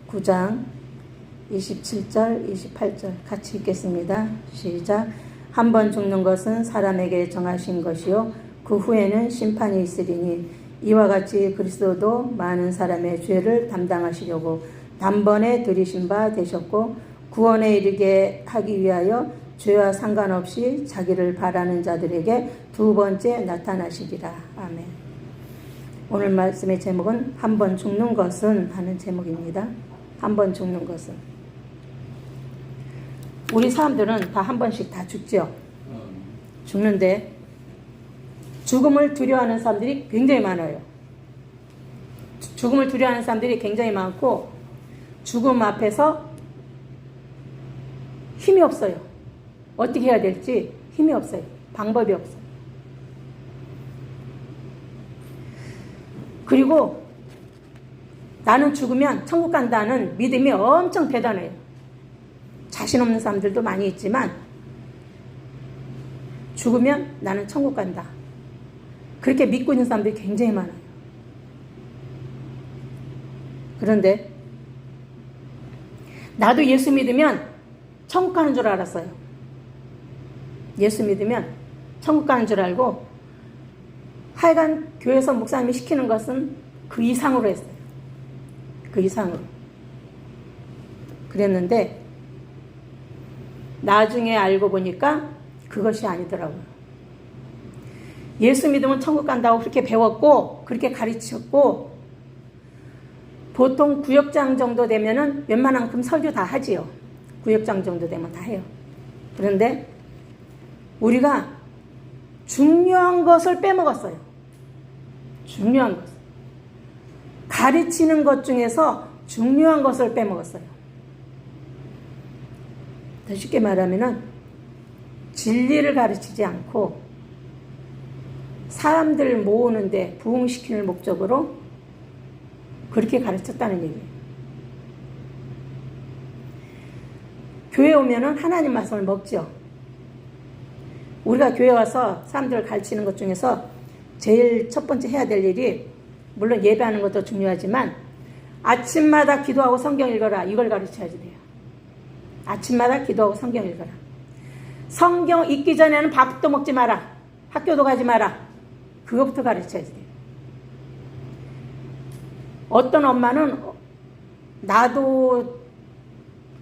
9장 27절 28절 같이 읽겠습니다. 시작. 한 번 죽는 것은 사람에게 정하신 것이요 그 후에는 심판이 있으리니 이와 같이 그리스도도 많은 사람의 죄를 담당하시려고 단번에 들이신 바 되셨고 구원에 이르게 하기 위하여 죄와 상관없이 자기를 바라는 자들에게 두 번째 나타나시리라. 아멘. 오늘 말씀의 제목은 한 번 죽는 것은 하는 제목입니다. 한 번 죽는 것은. 우리 사람들은 다 한 번씩 다 죽죠. 죽는데 죽음을 두려워하는 사람들이 굉장히 많아요. 죽음을 두려워하는 사람들이 굉장히 많고 죽음 앞에서 힘이 없어요. 어떻게 해야 될지 힘이 없어요. 방법이 없어요. 그리고 나는 죽으면 천국 간다는 믿음이 엄청 대단해요. 자신 없는 사람들도 많이 있지만 죽으면 나는 천국 간다. 그렇게 믿고 있는 사람들이 굉장히 많아요. 그런데 나도 예수 믿으면 천국 가는 줄 알았어요. 예수 믿으면 천국 가는 줄 알고 하여간 교회에서 목사님이 시키는 것은 그 이상으로 했어요. 그 이상으로. 그랬는데 나중에 알고 보니까 그것이 아니더라고요. 예수 믿으면 천국 간다고 그렇게 배웠고 그렇게 가르쳤고 보통 구역장 정도 되면은 웬만한큼 설교 다 하지요. 구역장 정도 되면 다 해요. 그런데 우리가 중요한 것을 빼먹었어요. 중요한 것. 가르치는 것 중에서 중요한 것을 빼먹었어요. 더 쉽게 말하면은 진리를 가르치지 않고 사람들 모으는데 부흥시키는 목적으로 그렇게 가르쳤다는 얘기예요. 교회 오면은 하나님 말씀을 먹죠. 우리가 교회 와서 사람들을 가르치는 것 중에서 제일 첫 번째 해야 될 일이 물론 예배하는 것도 중요하지만 아침마다 기도하고 성경 읽어라. 이걸 가르쳐야지 돼요. 아침마다 기도하고 성경 읽어라. 성경 읽기 전에는 밥도 먹지 마라. 학교도 가지 마라. 그것부터 가르쳐야지 돼요. 어떤 엄마는 나도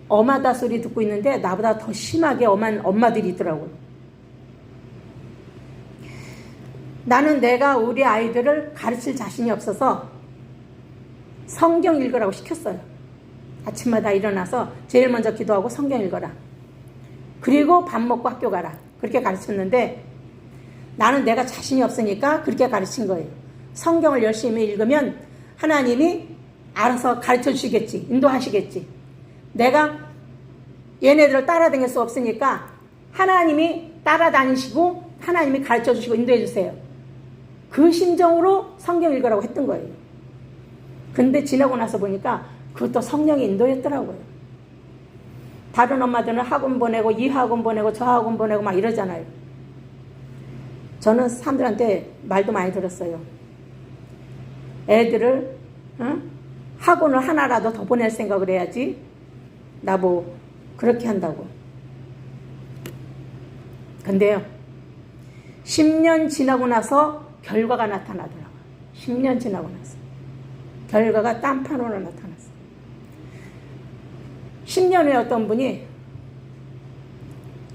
엄하다 소리 듣고 있는데 나보다 더 심하게 엄한 엄마들이 있더라고요. 나는 내가 우리 아이들을 가르칠 자신이 없어서 성경 읽으라고 시켰어요. 아침마다 일어나서 제일 먼저 기도하고 성경 읽어라. 그리고 밥 먹고 학교 가라. 그렇게 가르쳤는데 나는 내가 자신이 없으니까 그렇게 가르친 거예요. 성경을 열심히 읽으면 하나님이 알아서 가르쳐 주시겠지. 인도하시겠지. 내가 얘네들을 따라다닐 수 없으니까 하나님이 따라다니시고 하나님이 가르쳐 주시고 인도해 주세요. 그 심정으로 성경 읽으라고 했던 거예요. 근데 지나고 나서 보니까 그것도 성령의 인도였더라고요. 다른 엄마들은 학원 보내고 이 학원 보내고 저 학원 보내고 막 이러잖아요. 저는 사람들한테 말도 많이 들었어요. 애들을 학원을 하나라도 더 보낼 생각을 해야지 나보고 그렇게 한다고. 근데요 10년 지나고 나서 결과가 나타나더라고요. 10년 지나고 나서 결과가 딴판으로 나타났어요. 10년 후에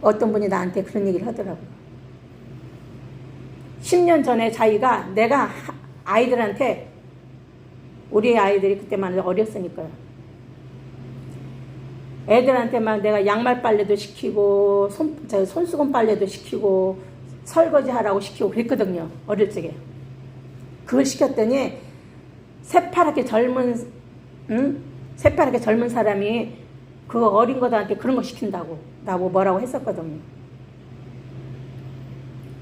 어떤 분이 나한테 그런 얘기를 하더라고요. 10년 전에 자기가 내가 아이들한테 우리 아이들이 그때만 어렸으니까요. 애들한테 막 내가 양말 빨래도 시키고 손수건 빨래도 시키고 설거지 하라고 시키고 그랬거든요. 어릴 적에. 그걸 시켰더니 새파랗게 젊은 사람이 그 어린 거들한테 그런 거 시킨다고 나보고 뭐라고 했었거든요.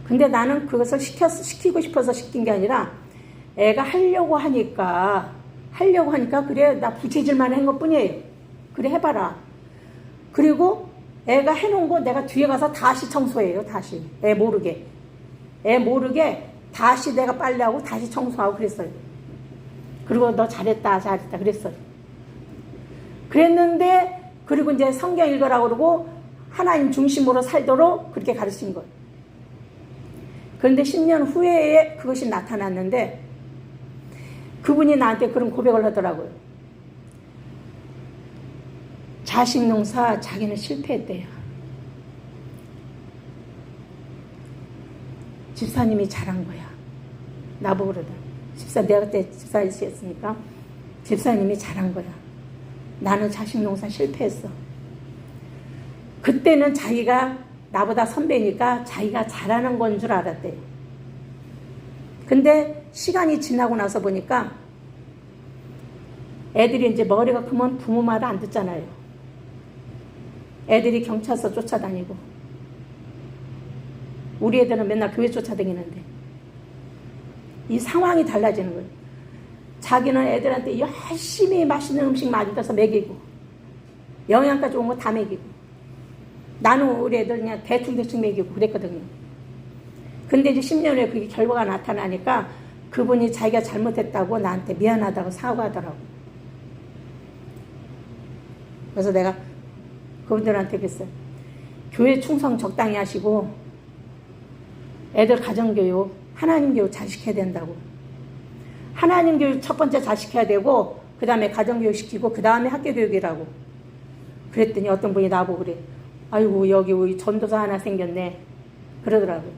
근데 나는 그것을 시키고 싶어서 시킨 게 아니라 애가 하려고 하니까 그래 나 부채질만 한 것뿐이에요. 그래 해봐라. 그리고 애가 해놓은 거 내가 뒤에 가서 다시 청소해요. 다시. 애 모르게 다시 내가 빨래하고 다시 청소하고 그랬어요. 그리고 너 잘했다 그랬어요. 그랬는데 그리고 이제 성경 읽으라고 그러고 하나님 중심으로 살도록 그렇게 가르친 거예요. 그런데 10년 후에 그것이 나타났는데 그분이 나한테 그런 고백을 하더라고요. 자식 농사 자기는 실패했대요. 집사님이 잘한 거야. 나보고 그러더라. 내가 그때 집사였으니까 집사님이 잘한 거야. 나는 자식 농사 실패했어. 그때는 자기가 나보다 선배니까 자기가 잘하는 건 줄 알았대요. 근데 시간이 지나고 나서 보니까 애들이 이제 머리가 크면 부모 말 안 듣잖아요. 애들이 경찰서 쫓아다니고 우리 애들은 맨날 교회 쫓아다니는데 이 상황이 달라지는 거예요. 자기는 애들한테 열심히 맛있는 음식 만들어서 먹이고 영양가 좋은 거 다 먹이고 나는 우리 애들 그냥 대충 먹이고 그랬거든요. 근데 이제 10년 후에 그게 결과가 나타나니까 그분이 자기가 잘못했다고 나한테 미안하다고 사과하더라고. 그래서 내가 그분들한테 그랬어요. 교회 충성 적당히 하시고 애들 가정교육, 하나님 교육 잘 시켜야 된다고. 하나님 교육 첫 번째 잘 시켜야 되고 그 다음에 가정교육 시키고 그 다음에 학교교육이라고. 그랬더니 어떤 분이 나보고 그래. 아이고 여기 우리 전도사 하나 생겼네. 그러더라고요.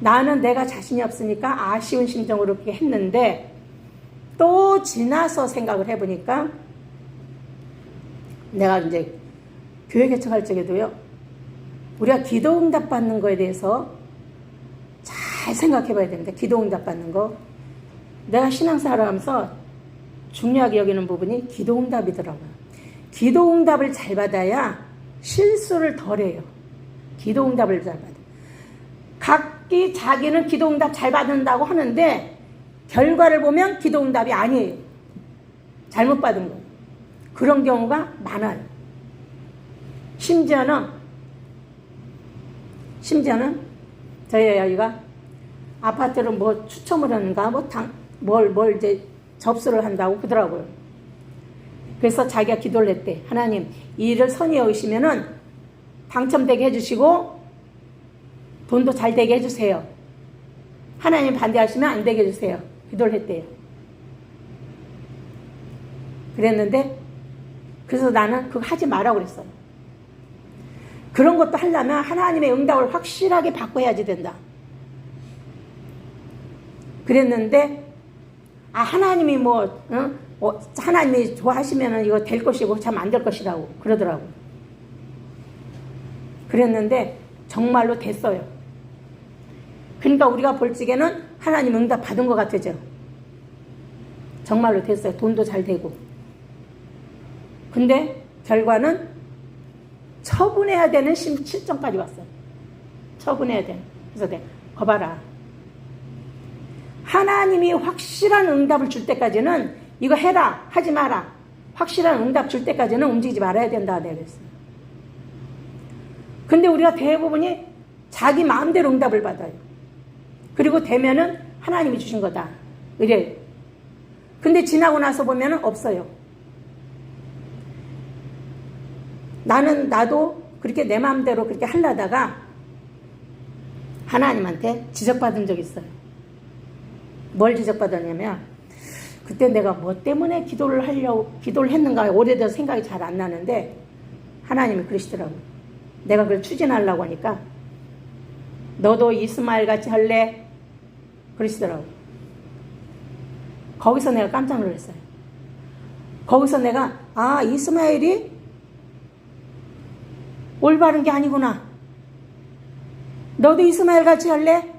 나는 내가 자신이 없으니까 아쉬운 심정으로 그렇게 했는데 또 지나서 생각을 해보니까 내가 이제 교회 개척할 적에도요. 우리가 기도응답 받는 거에 대해서 잘 생각해 봐야 됩니다. 기도응답 받는 거. 내가 신앙생활을 하면서 중요하게 여기는 부분이 기도응답이더라고요. 기도응답을 잘 받아야 실수를 덜 해요. 기도응답을 잘 받아요. 각기 자기는 기도응답 잘 받는다고 하는데 결과를 보면 기도응답이 아니에요. 잘못 받은 거예요. 그런 경우가 많아요. 심지어는 저희 아이가 아파트를 뭐 추첨을 하는가 뭘 이제 접수를 한다고 그러더라고요. 그래서 자기가 기도를 했대. 하나님 이 일을 선히 여기시면은 당첨되게 해주시고 돈도 잘 되게 해주세요. 하나님 반대하시면 안 되게 해주세요. 기도를 했대요. 그랬는데 그래서 나는 그거 하지 말라고 그랬어요. 그런 것도 하려면 하나님의 응답을 확실하게 받고 해야지 된다. 그랬는데 하나님이 하나님이 좋아하시면 이거 될 것이고 참 안 될 것이라고 그러더라고. 그랬는데 정말로 됐어요. 그러니까 우리가 볼 적에는 하나님 응답 받은 것 같아져. 정말로 됐어요. 돈도 잘 되고. 근데 결과는 처분해야 되는 실정까지 왔어요. 처분해야 돼. 그래서 내가 거봐라. 하나님이 확실한 응답을 줄 때까지는 이거 해라 하지 마라. 확실한 응답 줄 때까지는 움직이지 말아야 된다. 내가 그랬어요. 근데 우리가 대부분이 자기 마음대로 응답을 받아요. 그리고 되면은 하나님이 주신 거다. 이래요. 근데 지나고 나서 보면은 없어요. 나도 그렇게 내 마음대로 그렇게 하려다가 하나님한테 지적받은 적이 있어요. 뭘 지적받았냐면 그때 내가 뭐 때문에 기도를 했는가 오래돼서 생각이 잘 안 나는데 하나님이 그러시더라고요. 내가 그걸 추진하려고 하니까 너도 이스마엘 같이 할래? 그러시더라고요. 거기서 내가 깜짝 놀랐어요. 거기서 내가 이스마엘이 올바른 게 아니구나. 너도 이스마엘 같이 할래?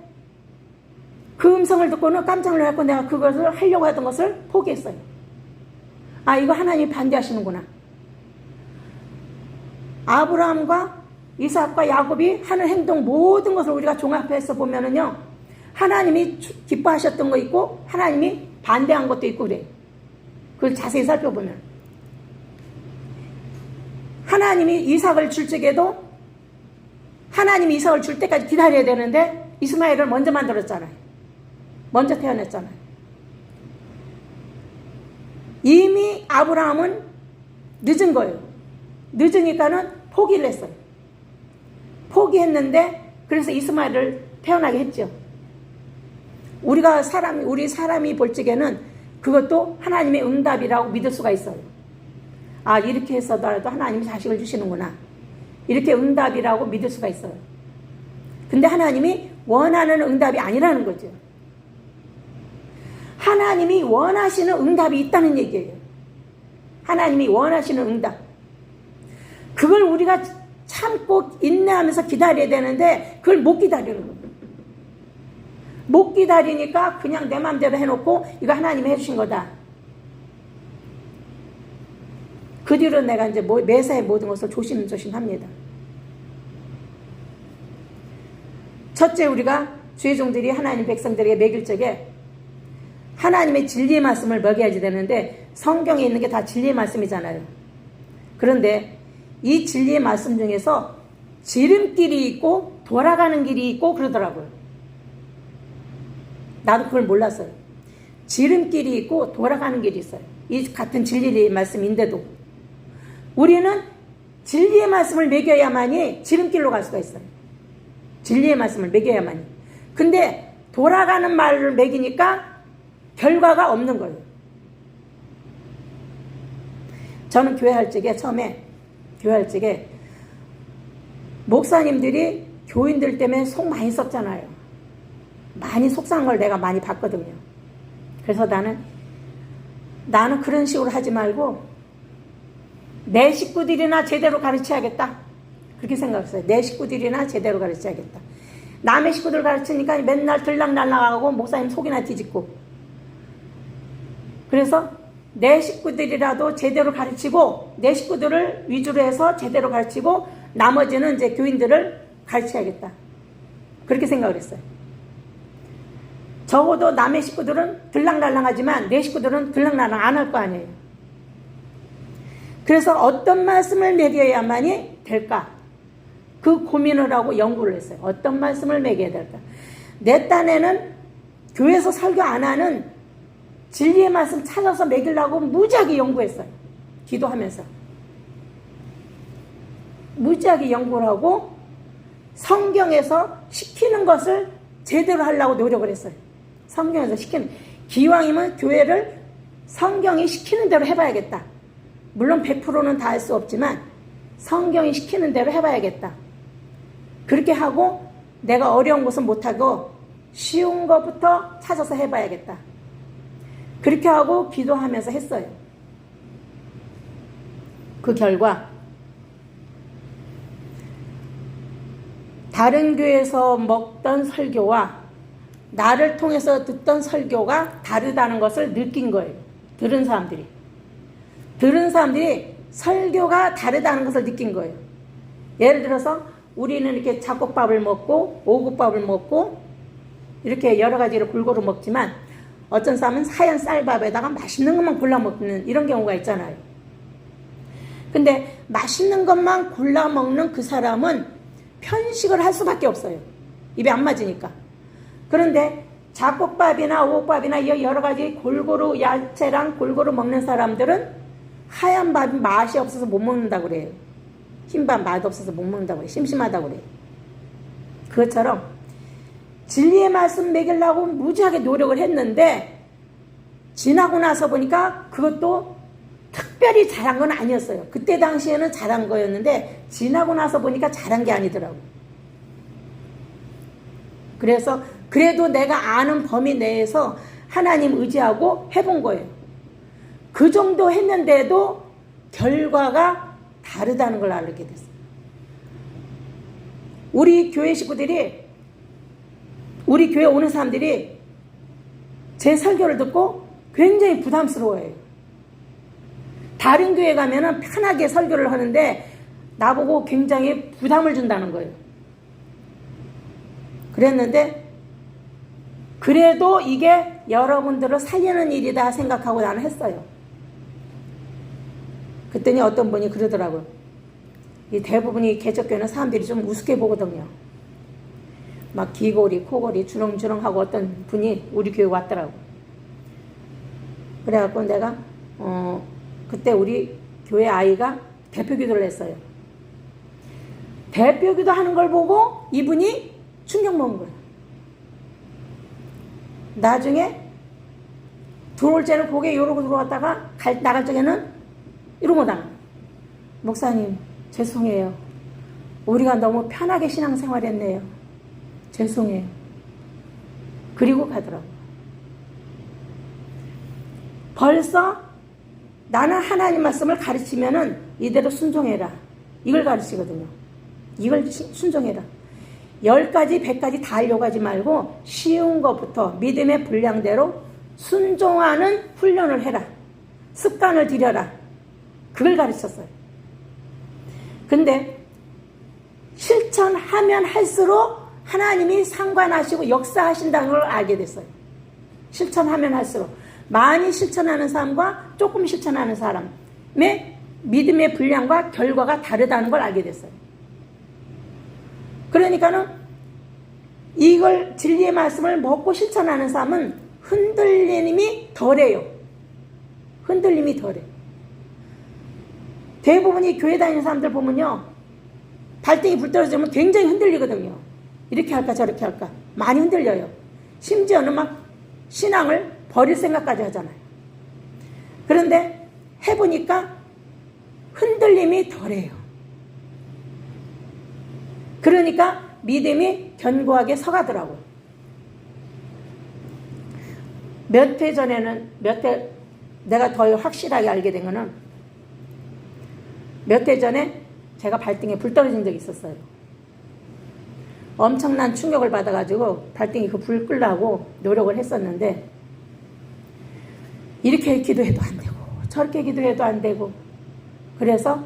그 음성을 듣고는 깜짝 놀랐고 내가 그것을 하려고 하던 것을 포기했어요. 이거 하나님이 반대하시는구나. 아브라함과 이삭과 야곱이 하는 행동 모든 것을 우리가 종합해서 보면은요. 하나님이 기뻐하셨던 거 있고 하나님이 반대한 것도 있고 그래. 그걸 자세히 살펴보면 하나님이 이삭을 줄 적에도 하나님이 이삭을 줄 때까지 기다려야 되는데 이스마엘을 먼저 만들었잖아요. 먼저 태어났잖아요. 이미 아브라함은 늦은 거예요. 늦으니까는 포기를 했어요. 포기했는데 그래서 이스마엘을 태어나게 했죠. 우리 사람이 볼 적에는 그것도 하나님의 응답이라고 믿을 수가 있어요. 아, 이렇게 해서라도 하나님이 자식을 주시는구나. 이렇게 응답이라고 믿을 수가 있어요. 근데 하나님이 원하는 응답이 아니라는 거죠. 하나님이 원하시는 응답이 있다는 얘기예요. 하나님이 원하시는 응답. 그걸 우리가 참고 인내하면서 기다려야 되는데 그걸 못 기다리는 거예요. 못 기다리니까 그냥 내 마음대로 해놓고 이거 하나님이 해주신 거다. 그 뒤로 내가 이제 매사의 모든 것을 조심조심합니다. 첫째, 우리가 주의 종들이 하나님 백성들에게 먹일 적에 하나님의 진리의 말씀을 먹여야지 되는데 성경에 있는 게 다 진리의 말씀이잖아요. 그런데 이 진리의 말씀 중에서 지름길이 있고 돌아가는 길이 있고 그러더라고요. 나도 그걸 몰랐어요. 지름길이 있고 돌아가는 길이 있어요. 이 같은 진리의 말씀인데도 우리는 진리의 말씀을 먹여야만이 지름길로 갈 수가 있어요. 진리의 말씀을 먹여야만이. 근데 돌아가는 말을 먹이니까 결과가 없는 거예요. 저는 처음에 교회 할 적에 목사님들이 교인들 때문에 속 많이 썼잖아요. 많이 속상한 걸 내가 많이 봤거든요. 그래서 나는 그런 식으로 하지 말고 내 식구들이나 제대로 가르쳐야겠다. 그렇게 생각했어요. 내 식구들이나 제대로 가르쳐야겠다. 남의 식구들 가르치니까 맨날 들락날락하고 목사님 속이나 뒤집고. 그래서 내 식구들이라도 제대로 가르치고 내 식구들을 위주로 해서 제대로 가르치고 나머지는 이제 교인들을 가르쳐야겠다. 그렇게 생각을 했어요. 적어도 남의 식구들은 들락날락하지만 내 식구들은 들락날락 안 할 거 아니에요. 그래서 어떤 말씀을 먹여야만이 될까? 그 고민을 하고 연구를 했어요. 어떤 말씀을 먹여야 될까? 내 딴에는 교회에서 설교 안 하는 진리의 말씀 찾아서 먹이려고 무지하게 연구했어요. 기도하면서. 무지하게 연구를 하고 성경에서 시키는 것을 제대로 하려고 노력을 했어요. 성경에서 기왕이면 교회를 성경이 시키는 대로 해봐야겠다. 물론 100%는 다 할 수 없지만 성경이 시키는 대로 해봐야겠다. 그렇게 하고 내가 어려운 것은 못하고 쉬운 것부터 찾아서 해봐야겠다. 그렇게 하고 기도하면서 했어요. 그 결과 다른 교회에서 먹던 설교와 나를 통해서 듣던 설교가 다르다는 것을 느낀 거예요. 들은 사람들이 설교가 다르다는 것을 느낀 거예요. 예를 들어서 우리는 이렇게 잡곡밥을 먹고 오곡밥을 먹고 이렇게 여러 가지로 골고루 먹지만 어떤 사람은 하얀 쌀밥에다가 맛있는 것만 골라 먹는 이런 경우가 있잖아요. 근데 맛있는 것만 골라 먹는 그 사람은 편식을 할 수밖에 없어요. 입에 안 맞으니까. 그런데 잡곡밥이나 오곡밥이나 여러 가지 골고루 야채랑 골고루 먹는 사람들은 하얀 밥이 맛이 없어서 못 먹는다고 그래요. 흰밥 맛없어서 못 먹는다고 그래요. 심심하다고 그래요. 그것처럼 진리의 말씀 먹이려고 무지하게 노력을 했는데 지나고 나서 보니까 그것도 특별히 잘한 건 아니었어요. 그때 당시에는 잘한 거였는데 지나고 나서 보니까 잘한 게 아니더라고요. 그래서 그래도 내가 아는 범위 내에서 하나님 의지하고 해본 거예요. 그 정도 했는데도 결과가 다르다는 걸 알게 됐어요. 우리 교회 식구들이, 우리 교회 오는 사람들이 제 설교를 듣고 굉장히 부담스러워해요. 다른 교회 가면은 편하게 설교를 하는데 나보고 굉장히 부담을 준다는 거예요. 그랬는데 그래도 이게 여러분들을 살리는 일이다 생각하고 나는 했어요. 그랬더니 어떤 분이 그러더라고요. 이 대부분이 개척교회는 사람들이 좀 우습게 보거든요. 막 귀걸이, 코걸이 주렁주렁 하고 어떤 분이 우리 교회 왔더라고. 그래갖고 내가 그때 우리 교회 아이가 대표 기도를 했어요. 대표 기도 하는 걸 보고 이분이 충격 먹은 거예요. 나중에 들어올 때는 고개 이러고 들어왔다가 나갈 적에는 이러고 나가. 목사님 죄송해요. 우리가 너무 편하게 신앙생활 했네요. 죄송해요. 그리고 가더라고요. 벌써 나는 하나님 말씀을 가르치면은 이대로 순종해라. 이걸 가르치거든요. 이걸 순종해라. 10가지, 100가지 다 하려고 하지 말고 쉬운 것부터 믿음의 분량대로 순종하는 훈련을 해라. 습관을 들여라. 그걸 가르쳤어요. 근데 실천하면 할수록 하나님이 상관하시고 역사하신다는 걸 알게 됐어요. 실천하면 할수록. 많이 실천하는 사람과 조금 실천하는 사람의 믿음의 분량과 결과가 다르다는 걸 알게 됐어요. 그러니까는 이걸 진리의 말씀을 먹고 실천하는 사람은 흔들림이 덜해요. 흔들림이 덜해. 대부분이 교회 다니는 사람들 보면요, 발등이 불 떨어지면 굉장히 흔들리거든요. 이렇게 할까 저렇게 할까 많이 흔들려요. 심지어는 막 신앙을 버릴 생각까지 하잖아요. 그런데 해보니까 흔들림이 덜해요. 그러니까 믿음이 견고하게 서가더라고요. 몇 해 전에는 내가 더 확실하게 알게 된 거는 몇 해 전에 제가 발등에 불 떨어진 적이 있었어요. 엄청난 충격을 받아가지고 발등에 그 불 끄려고 노력을 했었는데 이렇게 기도해도 안 되고 저렇게 기도해도 안 되고 그래서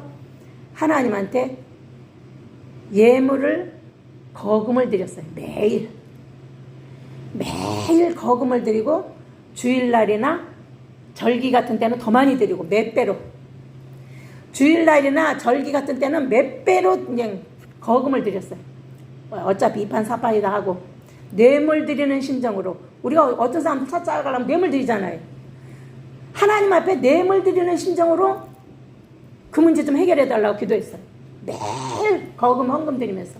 하나님한테 예물을 거금을 드렸어요. 매일 거금을 드리고 주일날이나 절기 같은 때는 더 많이 드리고 몇 배로 주일날이나 절기 같은 때는 몇 배로 그냥 거금을 드렸어요. 어차피 이판사판이다 하고 뇌물 드리는 심정으로 우리가 어떤 사람들 찾아가려면 뇌물 드리잖아요. 하나님 앞에 뇌물 드리는 심정으로 그 문제 좀 해결해 달라고 기도했어요. 매일 거금 헌금 드리면서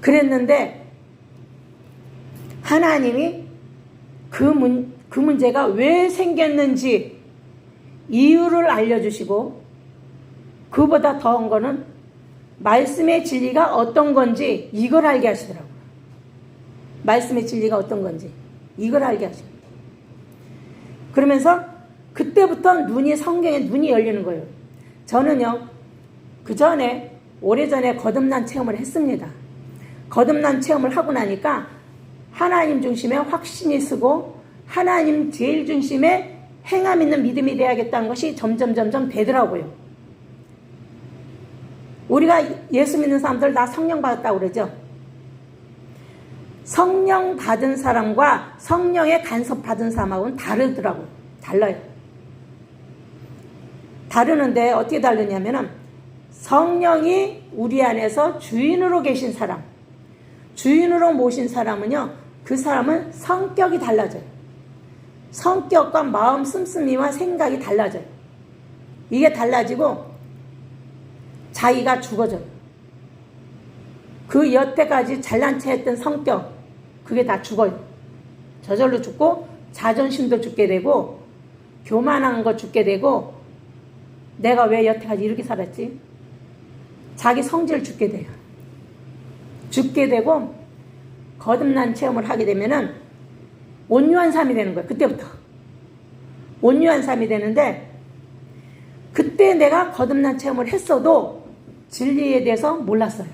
그랬는데 하나님이 그 문제가 왜 생겼는지 이유를 알려주시고 그보다 더한 거는 말씀의 진리가 어떤 건지 이걸 알게 하시더라고요. 말씀의 진리가 어떤 건지 이걸 알게 하시더라고요. 그러면서 그때부터 성경에 눈이 열리는 거예요. 저는요, 오래전에 거듭난 체험을 했습니다. 거듭난 체험을 하고 나니까 하나님 중심에 확신이 쓰고 하나님 제일 중심에 행함 있는 믿음이 돼야겠다는 것이 점점 되더라고요. 우리가 예수 믿는 사람들 다 성령 받았다고 그러죠. 성령 받은 사람과 성령의 간섭 받은 사람하고는 다르더라고요. 달라요. 다르는데 어떻게 다르냐면은 성령이 우리 안에서 주인으로 계신 사람, 주인으로 모신 사람은요, 그 사람은 성격이 달라져요. 성격과 마음 씀씀이와 생각이 달라져요. 이게 달라지고 자기가 죽어져요. 그 여태까지 잘난 체 했던 성격, 그게 다 죽어요. 저절로 죽고 자존심도 죽게 되고 교만한 거 죽게 되고 내가 왜 여태까지 이렇게 살았지? 자기 성질 죽게 돼요. 죽게 되고 거듭난 체험을 하게 되면은 온유한 삶이 되는 거예요. 그때부터 온유한 삶이 되는데 그때 내가 거듭난 체험을 했어도 진리에 대해서 몰랐어요.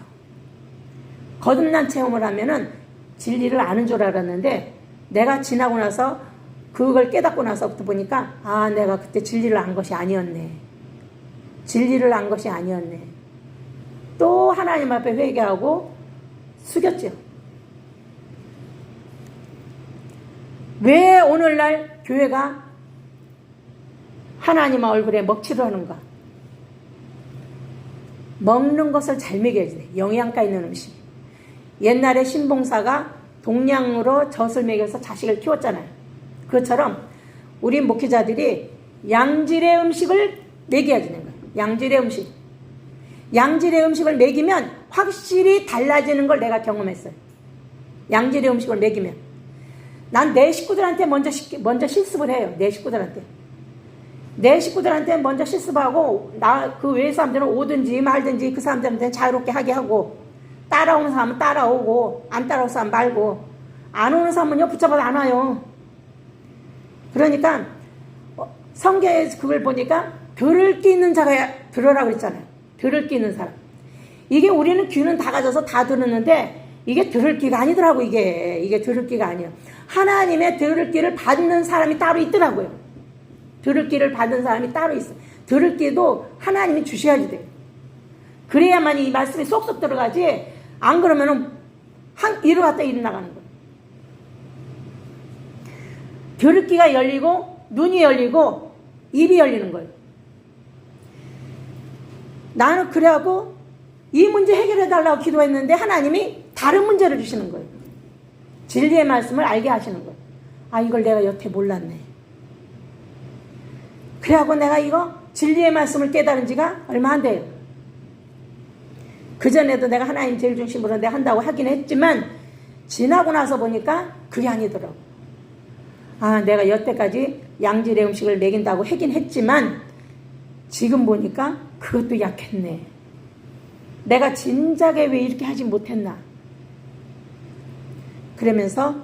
거듭난 체험을 하면은 진리를 아는 줄 알았는데 내가 지나고 나서 그걸 깨닫고 나서부터 보니까 내가 그때 진리를 안 것이 아니었네. 진리를 안 것이 아니었네. 또 하나님 앞에 회개하고 숙였죠. 왜 오늘날 교회가 하나님 얼굴에 먹칠을 하는가? 먹는 것을 잘 먹여야 돼. 영양가 있는 음식. 옛날에 신봉사가 동량으로 젖을 먹여서 자식을 키웠잖아요. 그것처럼 우리 목회자들이 양질의 음식을 먹여야 되는 거예요. 양질의 음식. 양질의 음식을 먹이면 확실히 달라지는 걸 내가 경험했어요. 양질의 음식을 먹이면. 난 내 식구들한테 먼저 실습을 해요. 내 식구들한테. 내 식구들한테 먼저 실습하고, 그 외의 사람들은 오든지 말든지 그 사람들한테 자유롭게 하게 하고, 따라오는 사람은 따라오고, 안 따라오는 사람 말고, 안 오는 사람은요, 붙잡아도 안 와요. 그러니까, 성경에 그걸 보니까, 들을 끼 있는 자가 들으라고 그랬잖아요. 들을 끼 있는 사람. 이게 우리는 귀는 다 가져서 다 들었는데, 이게 들을 끼가 아니더라고, 이게 들을 끼가 아니에요. 하나님의 들을 끼를 받는 사람이 따로 있더라고요. 들을 끼를 받는 사람이 따로 있어요. 들을 끼도 하나님이 주셔야지 돼요. 그래야만 이 말씀이 쏙쏙 들어가지, 안 그러면은, 이리 갔다 이리 나가는 거예요. 들을 끼가 열리고, 눈이 열리고, 입이 열리는 거예요. 나는 그래하고, 이 문제 해결해달라고 기도했는데, 하나님이 다른 문제를 주시는 거예요. 진리의 말씀을 알게 하시는 거예요. 아, 이걸 내가 여태 몰랐네. 그래갖고 내가 이거 진리의 말씀을 깨달은 지가 얼마 안 돼요. 그전에도 내가 하나님 제일 중심으로 내가 한다고 하긴 했지만, 지나고 나서 보니까 그게 아니더라고. 아, 내가 여태까지 양질의 음식을 먹인다고 하긴 했지만, 지금 보니까 그것도 약했네. 내가 진작에 왜 이렇게 하지 못했나. 그러면서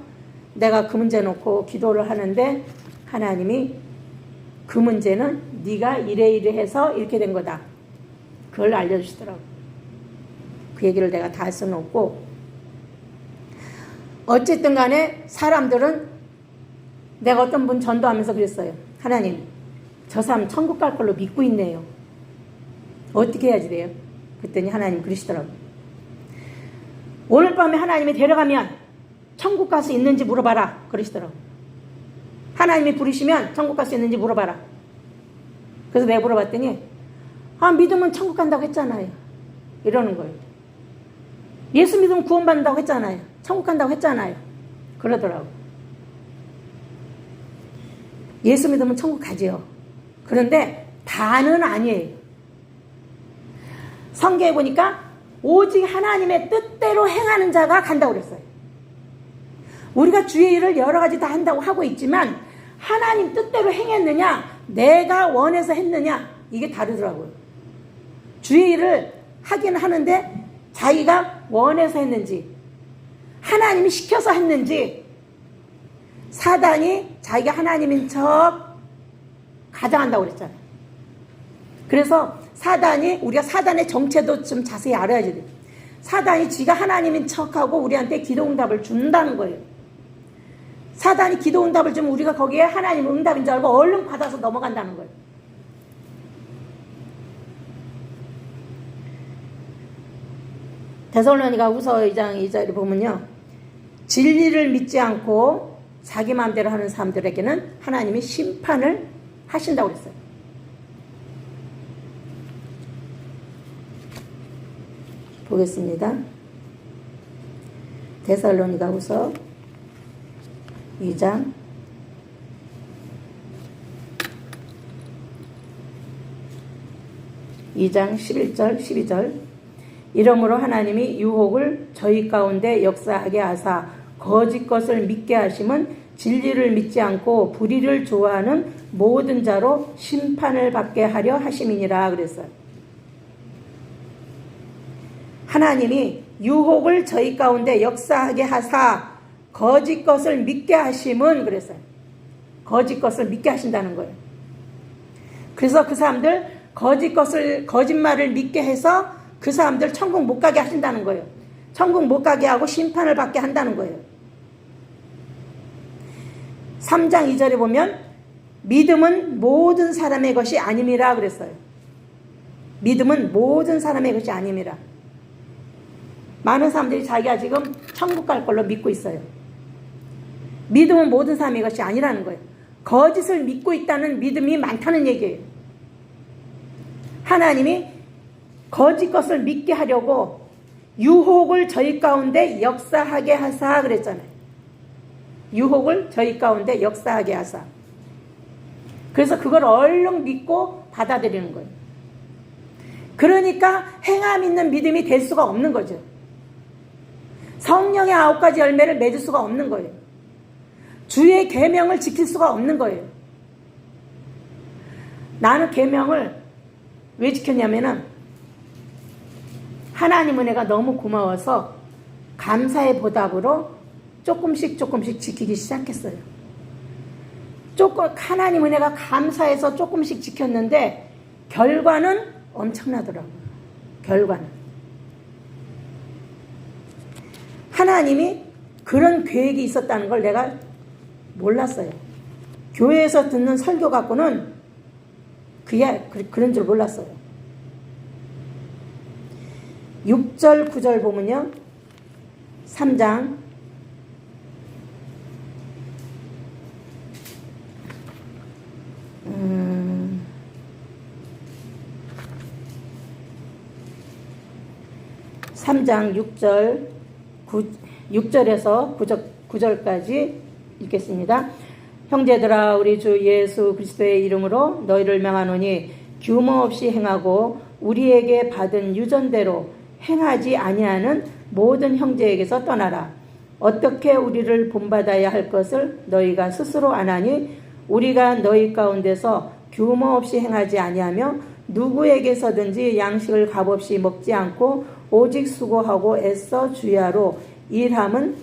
내가 그 문제 놓고 기도를 하는데, 하나님이 그 문제는 네가 이래 해서 이렇게 된 거다. 그걸 알려주시더라고. 그 얘기를 내가 다 할 수는 없고, 어쨌든 간에 사람들은, 내가 어떤 분 전도하면서 그랬어요. 하나님, 저 사람 천국 갈 걸로 믿고 있네요. 어떻게 해야지 돼요? 그랬더니 하나님 그러시더라고. 오늘 밤에 하나님이 데려가면 천국 갈 수 있는지 물어봐라. 그러시더라고. 하나님이 부르시면 천국 갈 수 있는지 물어봐라. 그래서 내가 물어봤더니, 아, 믿으면 천국 간다고 했잖아요. 이러는 거예요. 예수 믿으면 구원받는다고 했잖아요. 천국 간다고 했잖아요. 그러더라고. 예수 믿으면 천국 가지요. 그런데 다는 아니에요. 성경에 보니까 오직 하나님의 뜻대로 행하는 자가 간다고 그랬어요. 우리가 주의 일을 여러 가지 다 한다고 하고 있지만, 하나님 뜻대로 행했느냐, 내가 원해서 했느냐, 이게 다르더라고요. 주의 일을 하긴 하는데 자기가 원해서 했는지, 하나님이 시켜서 했는지, 사단이 자기가 하나님인 척 가장한다고 그랬잖아요. 그래서 우리가 사단의 정체도 좀 자세히 알아야지 돼요. 사단이 지가 하나님인 척하고 우리한테 기도응답을 준다는 거예요. 사단이 기도응답을 주면 우리가 거기에 하나님 응답인 줄 알고 얼른 받아서 넘어간다는 거예요. 데살로니가 후서 2장 2절에 보면요, 진리를 믿지 않고 자기 마음대로 하는 사람들에게는 하나님이 심판을 하신다고 그랬어요. 보겠습니다. 데살로니가 후서 2장 11절 12절. 이러므로 하나님이 유혹을 저희 가운데 역사하게 하사 거짓 것을 믿게 하심은 진리를 믿지 않고 불의를 좋아하는 모든 자로 심판을 받게 하려 하심이니라 그랬어요. 하나님이 유혹을 저희 가운데 역사하게 하사 거짓 것을 믿게 하심은 그랬어요. 거짓 것을 믿게 하신다는 거예요. 그래서 그 사람들 거짓말을 믿게 해서 그 사람들 천국 못 가게 하신다는 거예요. 천국 못 가게 하고 심판을 받게 한다는 거예요. 3장 2절에 보면 믿음은 모든 사람의 것이 아님이라 그랬어요. 믿음은 모든 사람의 것이 아님이라. 많은 사람들이 자기가 지금 천국 갈 걸로 믿고 있어요. 믿음은 모든 사람의 것이 아니라는 거예요. 거짓을 믿고 있다는 믿음이 많다는 얘기예요. 하나님이 거짓 것을 믿게 하려고 유혹을 저희 가운데 역사하게 하사 그랬잖아요. 유혹을 저희 가운데 역사하게 하사. 그래서 그걸 얼른 믿고 받아들이는 거예요. 그러니까 행함 있는 믿음이 될 수가 없는 거죠. 성령의 9가지 열매를 맺을 수가 없는 거예요. 주의 계명을 지킬 수가 없는 거예요. 나는 계명을 왜 지켰냐면은 하나님 은혜가 너무 고마워서 감사의 보답으로 조금씩 지키기 시작했어요. 하나님 은혜가 감사해서 조금씩 지켰는데 결과는 엄청나더라고요. 결과는. 하나님이 그런 계획이 있었다는 걸 내가 몰랐어요. 교회에서 듣는 설교 갖고는 그런 줄 몰랐어요. 6절 9절 보면요. 3장 3장 6절에서 9절까지 읽겠습니다. 형제들아 우리 주 예수 그리스도의 이름으로 너희를 명하노니 규모 없이 행하고 우리에게 받은 유전대로 행하지 아니하는 모든 형제에게서 떠나라. 어떻게 우리를 본받아야 할 것을 너희가 스스로 아나니 우리가 너희 가운데서 규모 없이 행하지 아니하며 누구에게서든지 양식을 값없이 먹지 않고 오직 수고하고 애써 주야로 일함은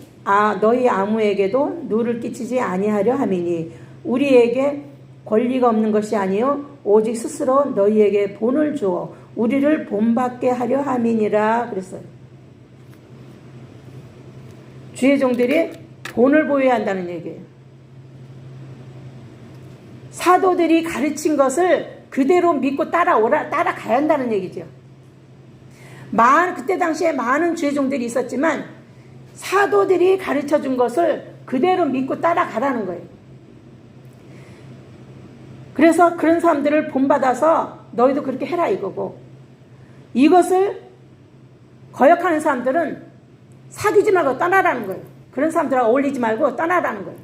너희 아무에게도 누를 끼치지 아니하려 함이니 우리에게 권리가 없는 것이 아니요 오직 스스로 너희에게 본을 주어 우리를 본받게 하려 함이니라 그랬어요. 주의 종들이 본을 보여야 한다는 얘기예요. 사도들이 가르친 것을 그대로 믿고 따라가야 한다는 얘기죠. 그때 당시에 많은 주의 종들이 있었지만 사도들이 가르쳐 준 것을 그대로 믿고 따라가라는 거예요. 그래서 그런 사람들을 본받아서 너희도 그렇게 해라 이거고, 이것을 거역하는 사람들은 사귀지 말고 떠나라는 거예요. 그런 사람들하고 어울리지 말고 떠나라는 거예요.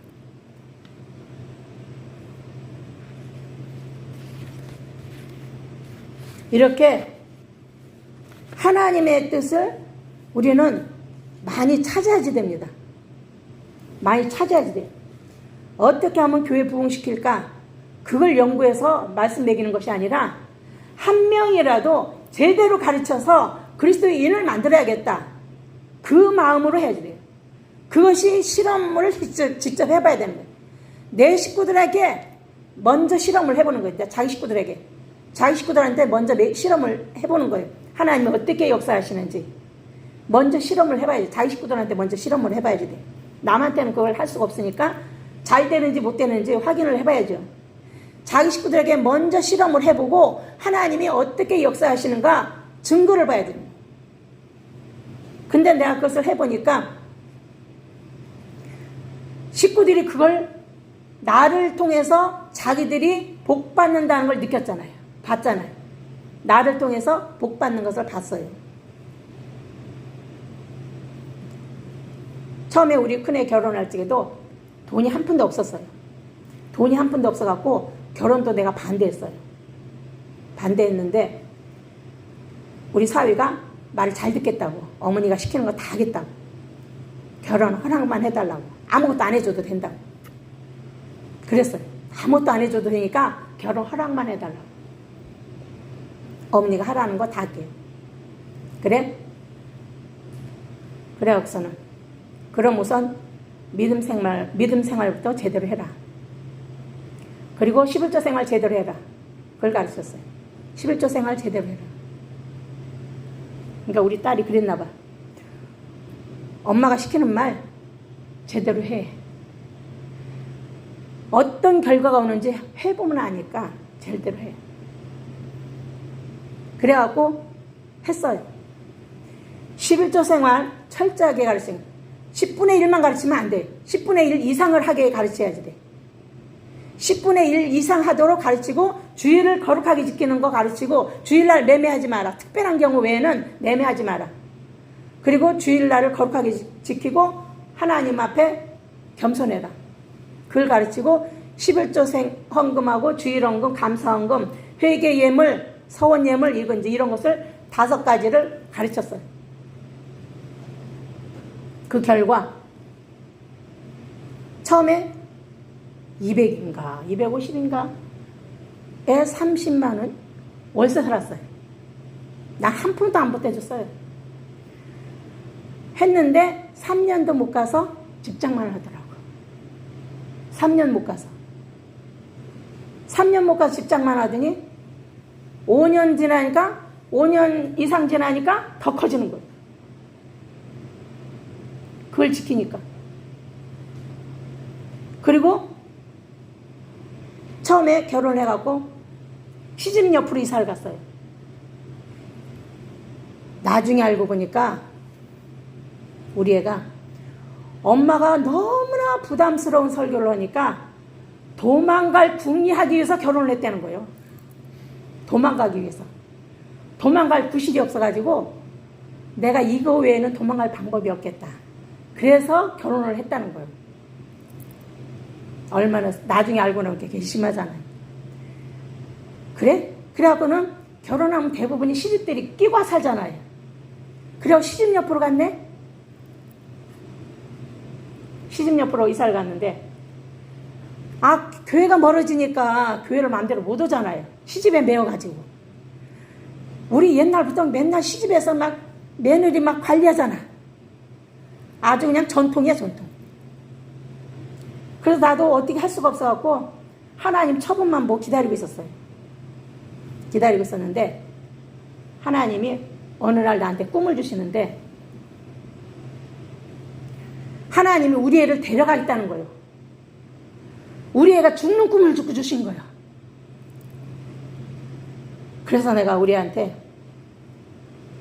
이렇게 하나님의 뜻을 우리는 많이 찾아야지 됩니다. 많이 찾아야지 돼요. 어떻게 하면 교회 부흥시킬까? 그걸 연구해서 말씀 매기는 것이 아니라 한 명이라도 제대로 가르쳐서 그리스도의 인을 만들어야겠다. 그 마음으로 해야지 돼요. 그것이 실험을 직접 해봐야 됩니다. 내 식구들에게 먼저 실험을 해보는 거예요. 자기 식구들한테 먼저 실험을 해보는 거예요. 하나님이 어떻게 역사하시는지 먼저 실험을 해봐야지. 자기 식구들한테 먼저 실험을 해봐야지 돼. 남한테는 그걸 할 수가 없으니까 잘 되는지 못 되는지 확인을 해봐야죠. 자기 식구들에게 먼저 실험을 해보고 하나님이 어떻게 역사하시는가 증거를 봐야 됩니다. 근데 내가 그것을 해보니까 식구들이 그걸 나를 통해서 자기들이 복 받는다는 걸 느꼈잖아요. 봤잖아요. 나를 통해서 복 받는 것을 봤어요. 처음에 우리 큰애 결혼할 적에도 돈이 한 푼도 없었어요. 돈이 한 푼도 없어갖고 결혼도 내가 반대했어요. 반대했는데 우리 사위가 말을 잘 듣겠다고, 어머니가 시키는 거 다 하겠다고, 결혼 허락만 해달라고, 아무것도 안 해줘도 된다고 그랬어요. 아무것도 안 해줘도 되니까 결혼 허락만 해달라고. 어머니가 하라는 거 다 할게요. 그래? 그래갖고서는 그럼 우선 믿음 생활부터 제대로 해라. 그리고 11조 생활 제대로 해라. 그걸 가르쳤어요. 11조 생활 제대로 해라. 그러니까 우리 딸이 그랬나 봐. 엄마가 시키는 말 제대로 해. 어떤 결과가 오는지 해보면 아니까 제대로 해. 그래갖고 했어요. 11조 생활 철저하게 가르치는, 10분의 1만 가르치면 안 돼. 10분의 1 이상을 하게 가르쳐야지 돼. 10분의 1 이상 하도록 가르치고, 주일을 거룩하게 지키는 거 가르치고, 주일날 매매하지 마라. 특별한 경우 외에는 매매하지 마라. 그리고 주일날을 거룩하게 지키고 하나님 앞에 겸손해라. 그걸 가르치고 11조 헌금하고 주일헌금, 감사헌금, 회개예물, 서원예물, 이런 것을 5가지를 가르쳤어요. 그 결과 처음에 200인가 250인가에 30만 원 월세 살았어요. 나 한 푼도 안 보태줬어요. 했는데 3년도 못 가서 직장만 하더라고요. 3년 못 가서. 3년 못 가서 직장만 하더니 5년 지나니까 5년 이상 지나니까 더 커지는 거예요. 그걸 지키니까. 그리고 처음에 결혼해갖고 시집 옆으로 이사를 갔어요. 나중에 알고 보니까 우리 애가 엄마가 너무나 부담스러운 설교를 하니까 도망갈 궁리하기 위해서 결혼을 했다는 거예요. 도망가기 위해서. 도망갈 구실이 없어가지고 내가 이거 외에는 도망갈 방법이 없겠다. 그래서 결혼을 했다는 거예요. 얼마나 나중에 알고 나면 되게 심하잖아요. 그래? 그래갖고는 결혼하면 대부분이 시집들이 끼고 살잖아요. 그래서 시집 옆으로 갔네? 시집 옆으로 이사를 갔는데 교회가 멀어지니까 교회를 마음대로 못 오잖아요. 시집에 매여가지고. 우리 옛날부터 맨날 시집에서 막 며느리 막 관리하잖아. 아주 그냥 전통이야, 전통. 그래서 나도 어떻게 할 수가 없어갖고 하나님 처분만 뭐 기다리고 있었어요. 기다리고 있었는데 하나님이 어느 날 나한테 꿈을 주시는데 하나님이 우리 애를 데려가겠다는 거예요. 우리 애가 죽는 꿈을 주신 거예요. 그래서 내가 우리 애한테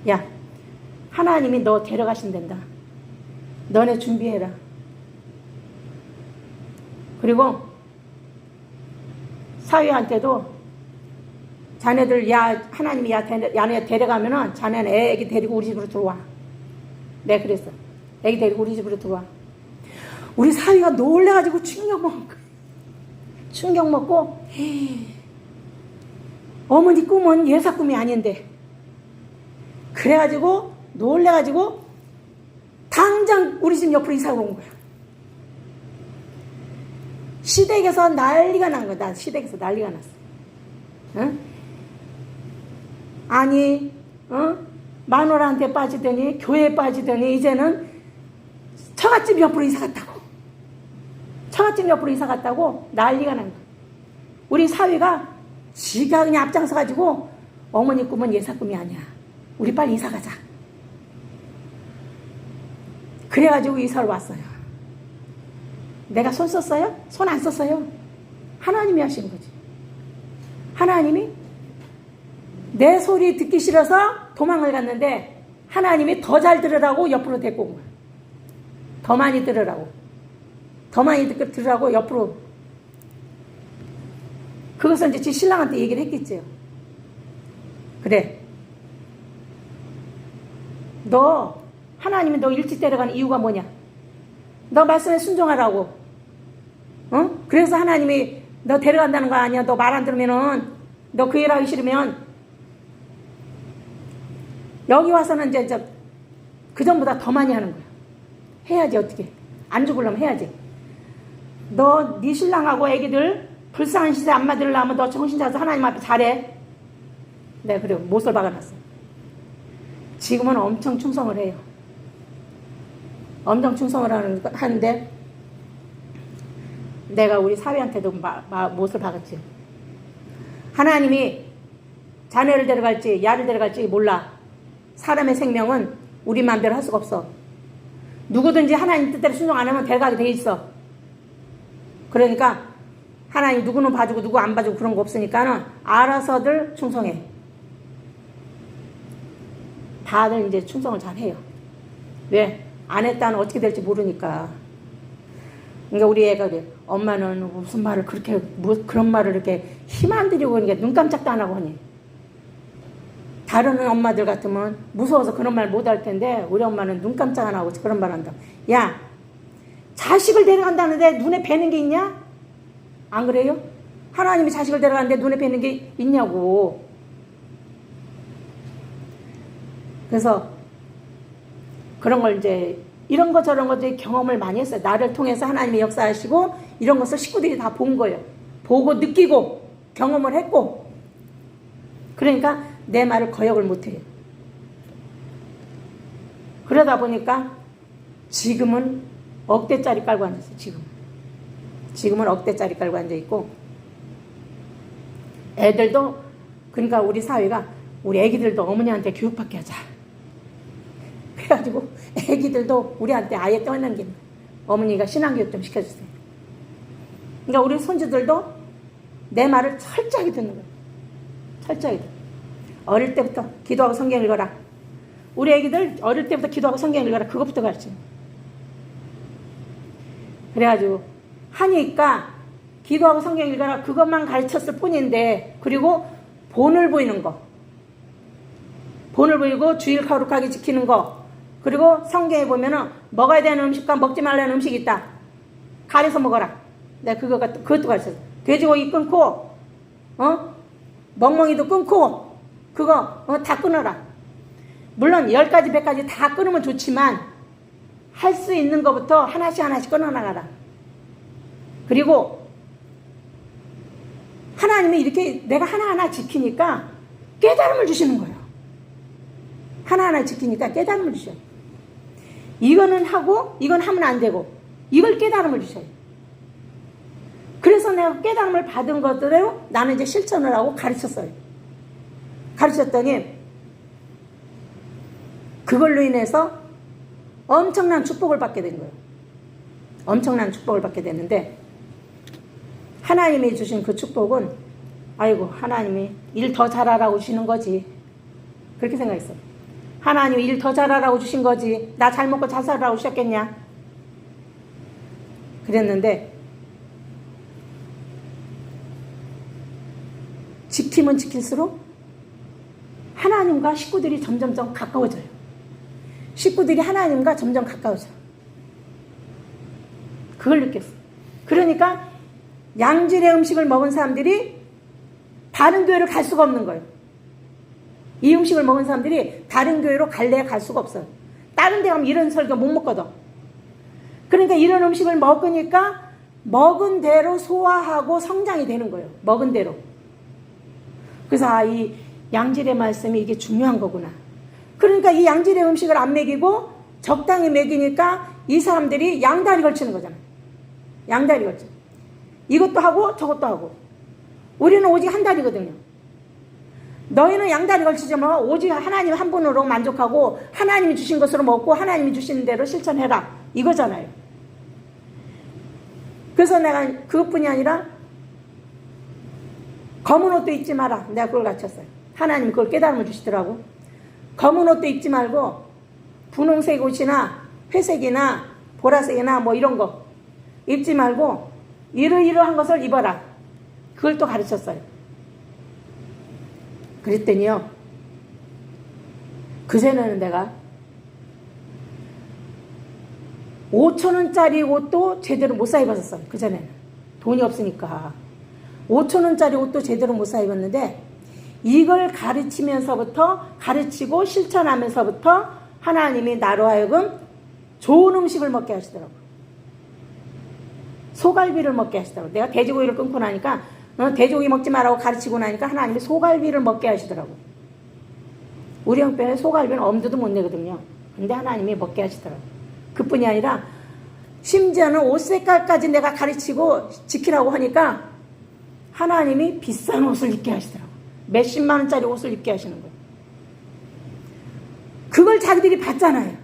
야, 하나님이 너 데려가신단다. 너네 준비해라. 그리고 사위한테도 자네들 하나님이 야네 데려가면은 자네는 애기 데리고 우리 집으로 들어와. 내가 그랬어. 애기 데리고 우리 집으로 들어와. 우리 사위가 놀래가지고 충격 먹고 어머니 꿈은 예사 꿈이 아닌데 그래가지고 놀래가지고 당장 우리 집 옆으로 이사 온 거야. 시댁에서 난리가 난 거야. 난 시댁에서 난리가 났어. 응? 아니 마누라한테 빠지더니 교회에 빠지더니 이제는 처갓집 옆으로 이사 갔다고. 처갓집 옆으로 이사 갔다고 난리가 난 거야. 우리 사위가 지가 그냥 앞장서 가지고 어머니 꿈은 예사 꿈이 아니야. 우리 빨리 이사 가자. 그래가지고 이사를 왔어요. 내가 손 썼어요? 손 안 썼어요. 하나님이 하신 거지. 하나님이 내 소리 듣기 싫어서 도망을 갔는데 하나님이 더 잘 들으라고 옆으로 데리고 온 거야. 더 많이 들으라고. 더 많이 들으라고 옆으로. 그것을 이제 지 신랑한테 얘기를 했겠지요. 그래. 하나님이 너 일찍 데려간 이유가 뭐냐? 너 말씀에 순종하라고. 그래서 하나님이 너 데려간다는 거 아니야. 너 말 안 들으면은, 너 그 일 하기 싫으면, 여기 와서는 이제 그 전보다 더 많이 하는 거야. 해야지, 어떻게. 안 죽으려면 해야지. 네 신랑하고 애기들 불쌍한 시대 안 맞으려면 너 정신 차려서 하나님 앞에 잘해. 내가 그래 못을 박아놨어. 지금은 엄청 충성을 해요. 엄청 충성을 하는데 내가 우리 사위한테도 못을 박았지. 하나님이 자네를 데려갈지 야를 데려갈지 몰라. 사람의 생명은 우리 마음대로 할 수가 없어. 누구든지 하나님 뜻대로 순종 안 하면 데려가게 돼 있어. 그러니까 하나님 누구는 봐주고 누구 안 봐주고 그런 거 없으니까는 알아서들 충성해. 다들 이제 충성을 잘 해요. 왜? 안 했다는 어떻게 될지 모르니까. 그러니까 우리 애가 그래. 엄마는 무슨 말을 그렇게 그런 말을 이렇게 힘 안 들이고 그러니까 눈 깜짝도 안 하고 하니. 다른 엄마들 같으면 무서워서 그런 말 못 할 텐데 우리 엄마는 눈 깜짝 안 하고 그런 말 한다. 야, 자식을 데려간다는데 눈에 뵈는 게 있냐? 안 그래요? 하나님이 자식을 데려가는데 눈에 뵈는 게 있냐고. 그래서 그런 걸 이제 이런 거 저런 것들이 경험을 많이 했어요. 나를 통해서 하나님이 역사하시고 이런 것을 식구들이 다 본 거예요. 보고 느끼고 경험을 했고, 그러니까 내 말을 거역을 못해요. 그러다 보니까 지금은 억대짜리 깔고 앉았어요. 지금은 억대짜리 깔고 앉아있고, 애들도, 그러니까 우리 사회가 우리 애기들도 어머니한테 교육받게 하자. 그래가지고 애기들도 우리한테 아예 떠넘기는 거예요. 어머니가 신앙교육 좀 시켜주세요. 그러니까 우리 손주들도 내 말을 철저하게 듣는 거예요. 철저하게 듣는 거예요. 어릴 때부터 기도하고 성경 읽어라. 우리 애기들 어릴 때부터 기도하고 성경 읽어라. 그것부터 가르쳐요. 그래가지고 하니까 기도하고 성경 읽어라. 그것만 가르쳤을 뿐인데, 그리고 본을 보이는 거. 본을 보이고 주일 거룩하게 지키는 거. 그리고 성경에 보면은 먹어야 되는 음식과 먹지 말라는 음식이 있다. 가려서 먹어라. 내가 그것도 가르쳤어. 돼지고기 끊고, 멍멍이도 끊고, 그거, 다 끊어라. 물론 10가지, 100가지 다 끊으면 좋지만, 할 수 있는 것부터 하나씩 끊어나가라. 그리고, 하나님이 이렇게 내가 하나하나 지키니까 깨달음을 주시는 거예요. 하나하나 지키니까 깨달음을 주셔요. 이거는 하고, 이건 하면 안 되고, 이걸 깨달음을 주셔요. 그래서 내가 깨달음을 받은 것대로 나는 이제 실천을 하고 가르쳤어요. 가르쳤더니 그걸로 인해서 엄청난 축복을 받게 된 거예요. 엄청난 축복을 받게 됐는데, 하나님이 주신 그 축복은, 아이고 하나님이 일 더 잘하라고 주시는 거지, 그렇게 생각했어요. 하나님이 일 더 잘하라고 주신 거지, 나 잘 먹고 잘 살라고 주셨겠냐, 그랬는데, 지키면 지킬수록 하나님과 식구들이 점점점 가까워져요. 식구들이 하나님과 점점 가까워져요. 그걸 느꼈어요. 그러니까 양질의 음식을 먹은 사람들이 다른 교회를 갈 수가 없는 거예요. 이 음식을 먹은 사람들이 다른 교회로 갈래야 갈 수가 없어요. 다른 데 가면 이런 설교 못 먹거든. 그러니까 이런 음식을 먹으니까 먹은 대로 소화하고 성장이 되는 거예요. 먹은 대로. 그래서 이 양질의 말씀이 이게 중요한 거구나. 그러니까 이 양질의 음식을 안 먹이고 적당히 먹이니까 이 사람들이 양다리 걸치는 거잖아요. 양다리 걸쳐. 이것도 하고 저것도 하고. 우리는 오직 한 다리거든요. 너희는 양다리 걸치지만 오직 하나님 한 분으로 만족하고 하나님이 주신 것으로 먹고 하나님이 주신 대로 실천해라, 이거잖아요. 그래서 내가 그것뿐이 아니라 검은 옷도 입지 마라. 내가 그걸 가르쳤어요. 하나님이 그걸 깨달음을 주시더라고. 검은 옷도 입지 말고 분홍색 옷이나 회색이나 보라색이나 뭐 이런 거 입지 말고 이러이러한 것을 입어라. 그걸 또 가르쳤어요. 그랬더니요, 그전에는 내가 5,000원짜리 옷도 제대로 못 사 입었었어요. 그전에는 돈이 없으니까 5,000원짜리 옷도 제대로 못 사 입었는데, 이걸 가르치면서부터, 가르치고 실천하면서부터 하나님이 나로 하여금 좋은 음식을 먹게 하시더라고요. 소갈비를 먹게 하시더라고요. 내가 돼지고기를 끊고 나니까, 돼지고기 먹지 말라고 가르치고 나니까 하나님이 소갈비를 먹게 하시더라고요. 우리 형편에 소갈비는 엄두도 못 내거든요. 근데 하나님이 먹게 하시더라고요. 그뿐이 아니라 심지어는 옷 색깔까지 내가 가르치고 지키라고 하니까 하나님이 비싼 옷을 입게 하시더라고요. 몇십만 원짜리 옷을 입게 하시는 거예요. 그걸 자기들이 봤잖아요.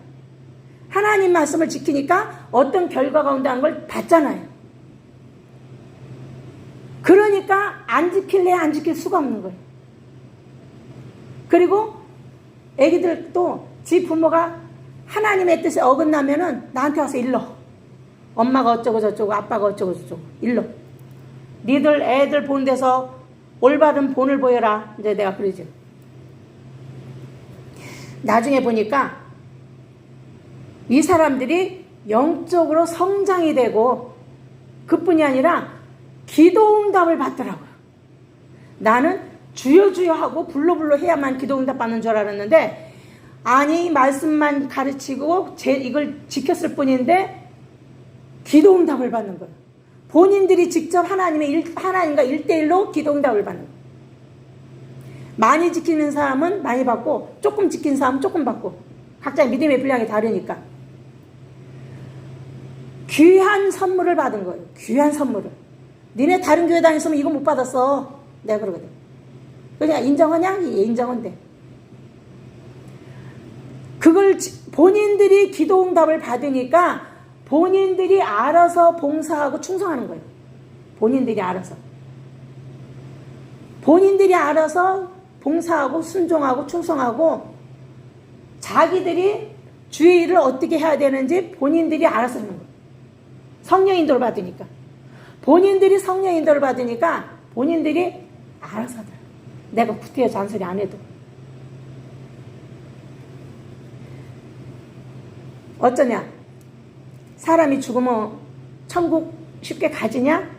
하나님 말씀을 지키니까 어떤 결과가 온다는 걸 봤잖아요. 그러니까 안 지킬래 안 지킬 수가 없는 거예요. 그리고 애기들도 지 부모가 하나님의 뜻에 어긋나면은 나한테 와서 일러. 엄마가 어쩌고 저쩌고 아빠가 어쩌고 저쩌고 일러. 니들 애들 보는 데서 올바른 본을 보여라. 이제 내가 그러죠. 나중에 보니까 이 사람들이 영적으로 성장이 되고, 그뿐이 아니라 기도응답을 받더라고요. 나는 주여 주여 하고 불러불러 해야만 기도응답 받는 줄 알았는데, 아니 말씀만 가르치고 이걸 지켰을 뿐인데 기도응답을 받는 거예요. 본인들이 직접 하나님과 1대1로 기도응답을 받는 거예요. 많이 지키는 사람은 많이 받고 조금 지키는 사람은 조금 받고, 각자의 믿음의 분량이 다르니까 귀한 선물을 받은 거예요. 귀한 선물을. 니네 다른 교회 다녔으면 이거 못 받았어. 내가 그러거든. 그냥 인정하냐? 예, 인정한대. 그걸 본인들이 기도응답을 받으니까 본인들이 알아서 봉사하고 충성하는 거예요. 본인들이 알아서. 본인들이 알아서 봉사하고 순종하고 충성하고 자기들이 주의 일을 어떻게 해야 되는지 본인들이 알아서 하는 거예요. 성령 인도를 받으니까. 본인들이 성령 인도를 받으니까 본인들이 알아서 하더라고요. 내가 구태여 잔소리 안 해도. 어쩌냐? 사람이 죽으면 천국 쉽게 가지냐?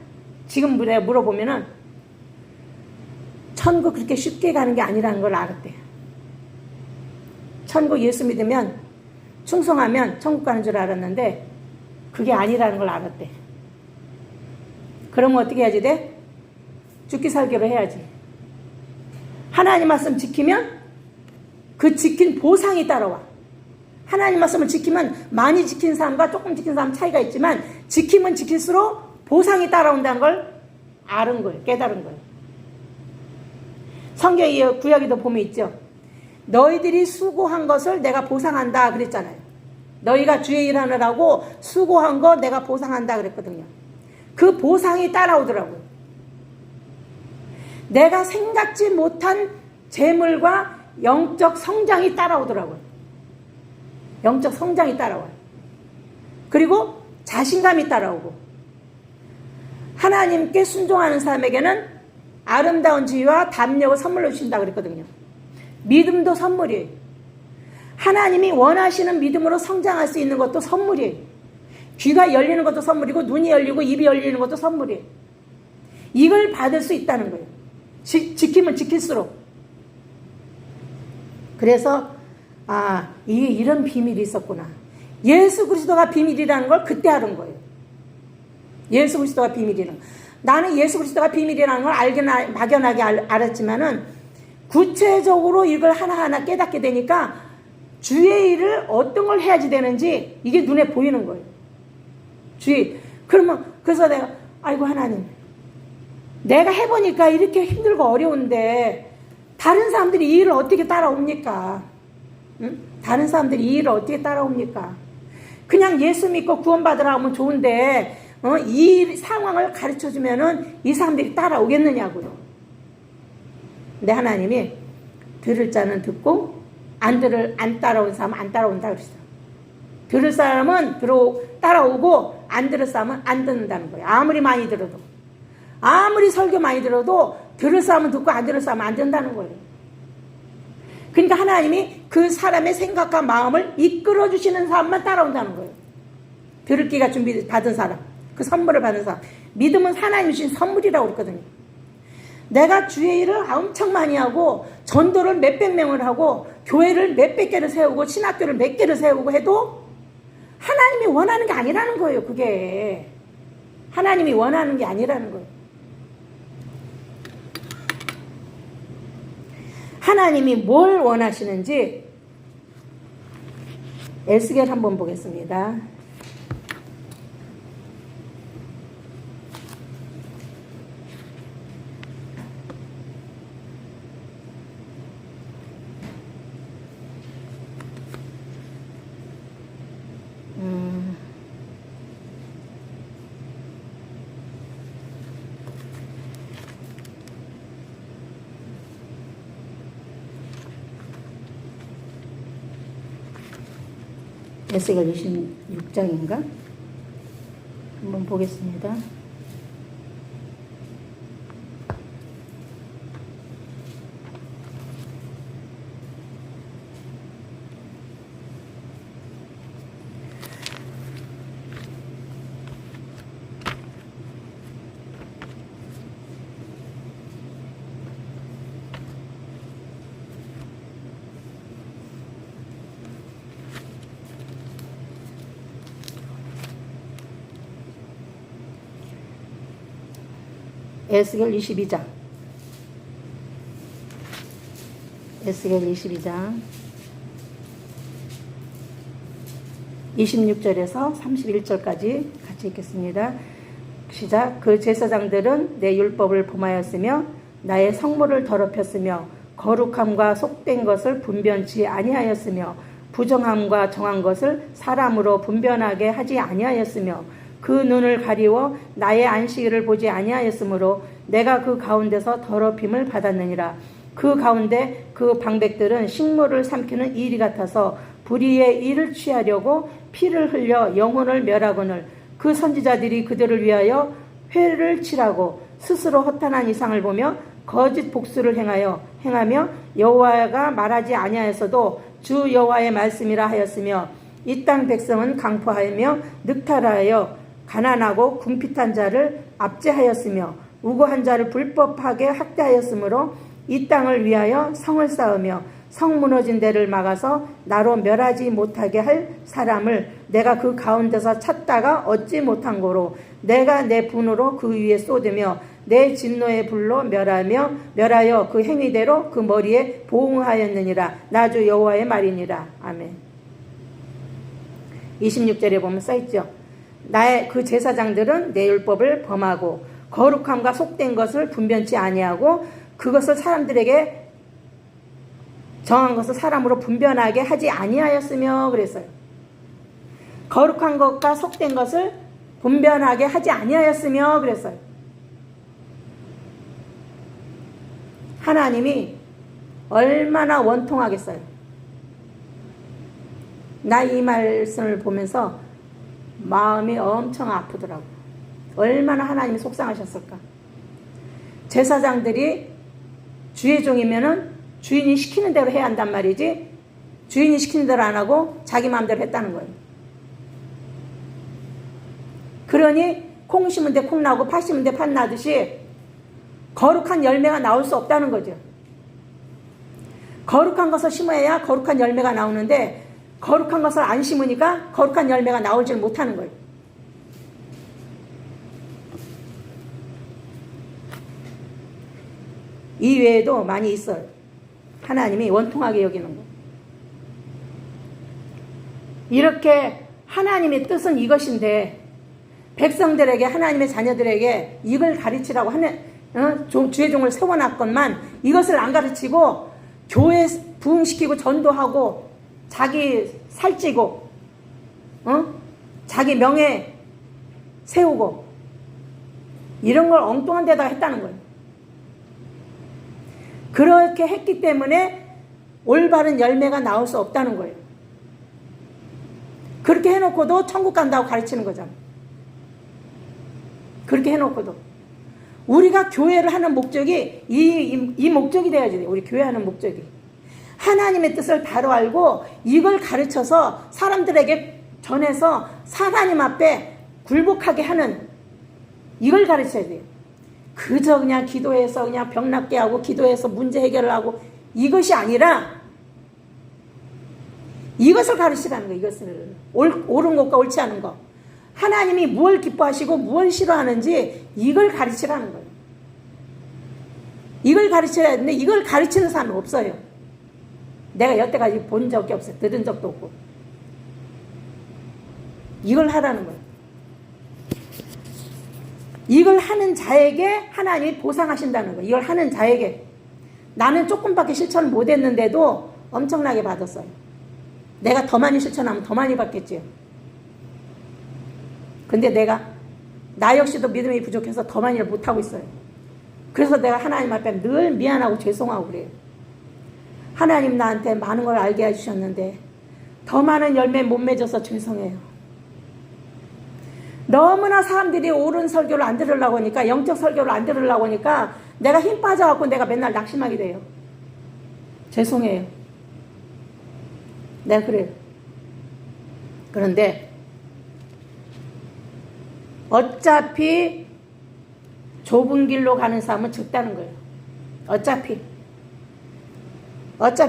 지금 물어보면은 천국 그렇게 쉽게 가는 게 아니라는 걸 알았대요. 천국 예수 믿으면 충성하면 천국 가는 줄 알았는데 그게 아니라는 걸 알았대. 그러면 어떻게 해야지 돼? 죽기 살기로 해야지. 하나님 말씀 지키면 그 지킨 보상이 따라와. 하나님 말씀을 지키면 많이 지킨 사람과 조금 지킨 사람 차이가 있지만 지키면 지킬수록 보상이 따라온다는 걸 아는 거예요. 깨달은 거예요. 성경의 구약에도 보면 있죠. 너희들이 수고한 것을 내가 보상한다 그랬잖아요. 너희가 주의 일하느라고 수고한 거 내가 보상한다 그랬거든요. 그 보상이 따라오더라고요. 내가 생각지 못한 재물과 영적 성장이 따라오더라고요. 영적 성장이 따라와요. 그리고 자신감이 따라오고, 하나님께 순종하는 사람에게는 아름다운 지위와 담력을 선물로 주신다 그랬거든요. 믿음도 선물이에요. 하나님이 원하시는 믿음으로 성장할 수 있는 것도 선물이에요. 귀가 열리는 것도 선물이고 눈이 열리고 입이 열리는 것도 선물이에요. 이걸 받을 수 있다는 거예요. 지키면 지킬수록. 그래서 이런 비밀이 있었구나. 예수 그리스도가 비밀이라는 걸 그때 알은 거예요. 예수 그리스도가 비밀이라는 거. 나는 예수 그리스도가 비밀이라는 걸 막연하게 알았지만은 구체적으로 이걸 하나하나 깨닫게 되니까 주의 일을 어떤 걸 해야지 되는지 이게 눈에 보이는 거예요. 그래서 내가 아이고 하나님, 내가 해보니까 이렇게 힘들고 어려운데 다른 사람들이 이 일을 어떻게 따라옵니까? 응? 다른 사람들이 이 일을 어떻게 따라옵니까? 그냥 예수 믿고 구원받으라 하면 좋은데 이 상황을 가르쳐주면은 이 사람들이 따라오겠느냐고요. 근데 하나님이 들을 자는 듣고 안 따라온 사람은 안 따라온다 그랬어요. 들을 사람은 따라오고 안 들을 사람은 안 듣는다는 거예요. 아무리 많이 들어도, 아무리 설교 많이 들어도 들을 사람은 듣고 안 들을 사람은 안 듣는다는 거예요. 그러니까 하나님이 그 사람의 생각과 마음을 이끌어 주시는 사람만 따라온다는 거예요. 들을 기가 받은 사람, 그 선물을 받은 사람. 믿음은 하나님 주신 선물이라고 그랬거든요. 내가 주의 일을 엄청 많이 하고 전도를 몇백 명을 하고 교회를 몇백 개를 세우고 신학교를 몇 개를 세우고 해도 하나님이 원하는 게 아니라는 거예요. 그게 하나님이 원하는 게 아니라는 거예요. 하나님이 뭘 원하시는지 에스겔 한번 보겠습니다. 에스겔 26장인가? 한번 보겠습니다. 에스겔 22장. 에스겔 22장 26절에서 31절까지 같이 읽겠습니다. 시작. 그 제사장들은 내 율법을 범하였으며 나의 성물을 더럽혔으며 거룩함과 속된 것을 분변치 아니하였으며 부정함과 정한 것을 사람으로 분변하게 하지 아니하였으며 그 눈을 가리워 나의 안식일을 보지 아니하였으므로 내가 그 가운데서 더럽힘을 받았느니라. 그 가운데 그 방백들은 식물을 삼키는 이리 같아서 불의의 일을 취하려고 피를 흘려 영혼을 멸하거늘 그 선지자들이 그들을 위하여 회를 치라고 스스로 허탄한 이상을 보며 거짓 복수를 행하며 여호와가 말하지 아니하였어도 주 여호와의 말씀이라 하였으며 이 땅 백성은 강포하며 늑탈하여 가난하고 궁핍한 자를 압제하였으며 우고한 자를 불법하게 학대하였으므로 이 땅을 위하여 성을 쌓으며 성 무너진 데를 막아서 나로 멸하지 못하게 할 사람을 내가 그 가운데서 찾다가 얻지 못한 고로 내가 내 분으로 그 위에 쏟으며 내 진노의 불로 멸하여 그 행위대로 그 머리에 보응하였느니라. 나 주 여호와의 말이니라. 아멘. 26절에 보면 써있죠. 나의 그 제사장들은 내 율법을 범하고 거룩함과 속된 것을 분변치 아니하고 그것을 사람들에게 정한 것을 사람으로 분변하게 하지 아니하였으며 그랬어요. 거룩한 것과 속된 것을 분변하게 하지 아니하였으며 그랬어요. 하나님이 얼마나 원통하겠어요. 나 이 말씀을 보면서 마음이 엄청 아프더라고요. 얼마나 하나님이 속상하셨을까. 제사장들이 주의 종이면은 주인이 시키는 대로 해야 한단 말이지 주인이 시키는 대로 안 하고 자기 마음대로 했다는 거예요. 그러니 콩 심은 데 콩 나고 팥 심은 데 팥 나듯이 거룩한 열매가 나올 수 없다는 거죠. 거룩한 것을 심어야 거룩한 열매가 나오는데 거룩한 것을 안 심으니까 거룩한 열매가 나오질 못하는 거예요. 이 외에도 많이 있어요. 하나님이 원통하게 여기는 거. 이렇게 하나님의 뜻은 이것인데 백성들에게 하나님의 자녀들에게 이걸 가르치라고 하는 주의 종을 세워놨건만 이것을 안 가르치고 교회 부흥시키고 전도하고 자기 살찌고 자기 명예 세우고 이런 걸 엉뚱한 데다가 했다는 거예요. 그렇게 했기 때문에 올바른 열매가 나올 수 없다는 거예요. 그렇게 해놓고도 천국 간다고 가르치는 거잖아. 그렇게 해놓고도 우리가 교회를 하는 목적이 이 목적이 돼야지 돼요. 우리 교회하는 목적이 하나님의 뜻을 바로 알고 이걸 가르쳐서 사람들에게 전해서 하나님 앞에 굴복하게 하는 이걸 가르쳐야 돼요. 그저 그냥 기도해서 그냥 병 낫게 하고 기도해서 문제 해결을 하고 이것이 아니라 이것을 가르치라는 거예요. 이것을 옳은 것과 옳지 않은 것, 하나님이 무엇을 기뻐하시고 무엇을 싫어하는지 이걸 가르치라는 거예요. 이걸 가르쳐야 되는데 이걸 가르치는 사람은 없어요. 내가 여태까지 본 적이 없어요. 들은 적도 없고. 이걸 하라는 거예요. 이걸 하는 자에게 하나님이 보상하신다는 거예요. 이걸 하는 자에게. 나는 조금밖에 실천을 못했는데도 엄청나게 받았어요. 내가 더 많이 실천하면 더 많이 받겠지요. 근데 나 역시도 믿음이 부족해서 더 많이를 못하고 있어요. 그래서 내가 하나님 앞에 늘 미안하고 죄송하고 그래요. 하나님 나한테 많은 걸 알게 해주셨는데 더 많은 열매 못 맺어서 죄송해요. 너무나 사람들이 옳은 설교를 안 들으려고 하니까, 영적 설교를 안 들으려고 하니까 내가 힘 빠져갖고 내가 맨날 낙심하게 돼요. 죄송해요. 내가 그래요. 그런데 어차피 좁은 길로 가는 사람은 적다는 거예요. 어차피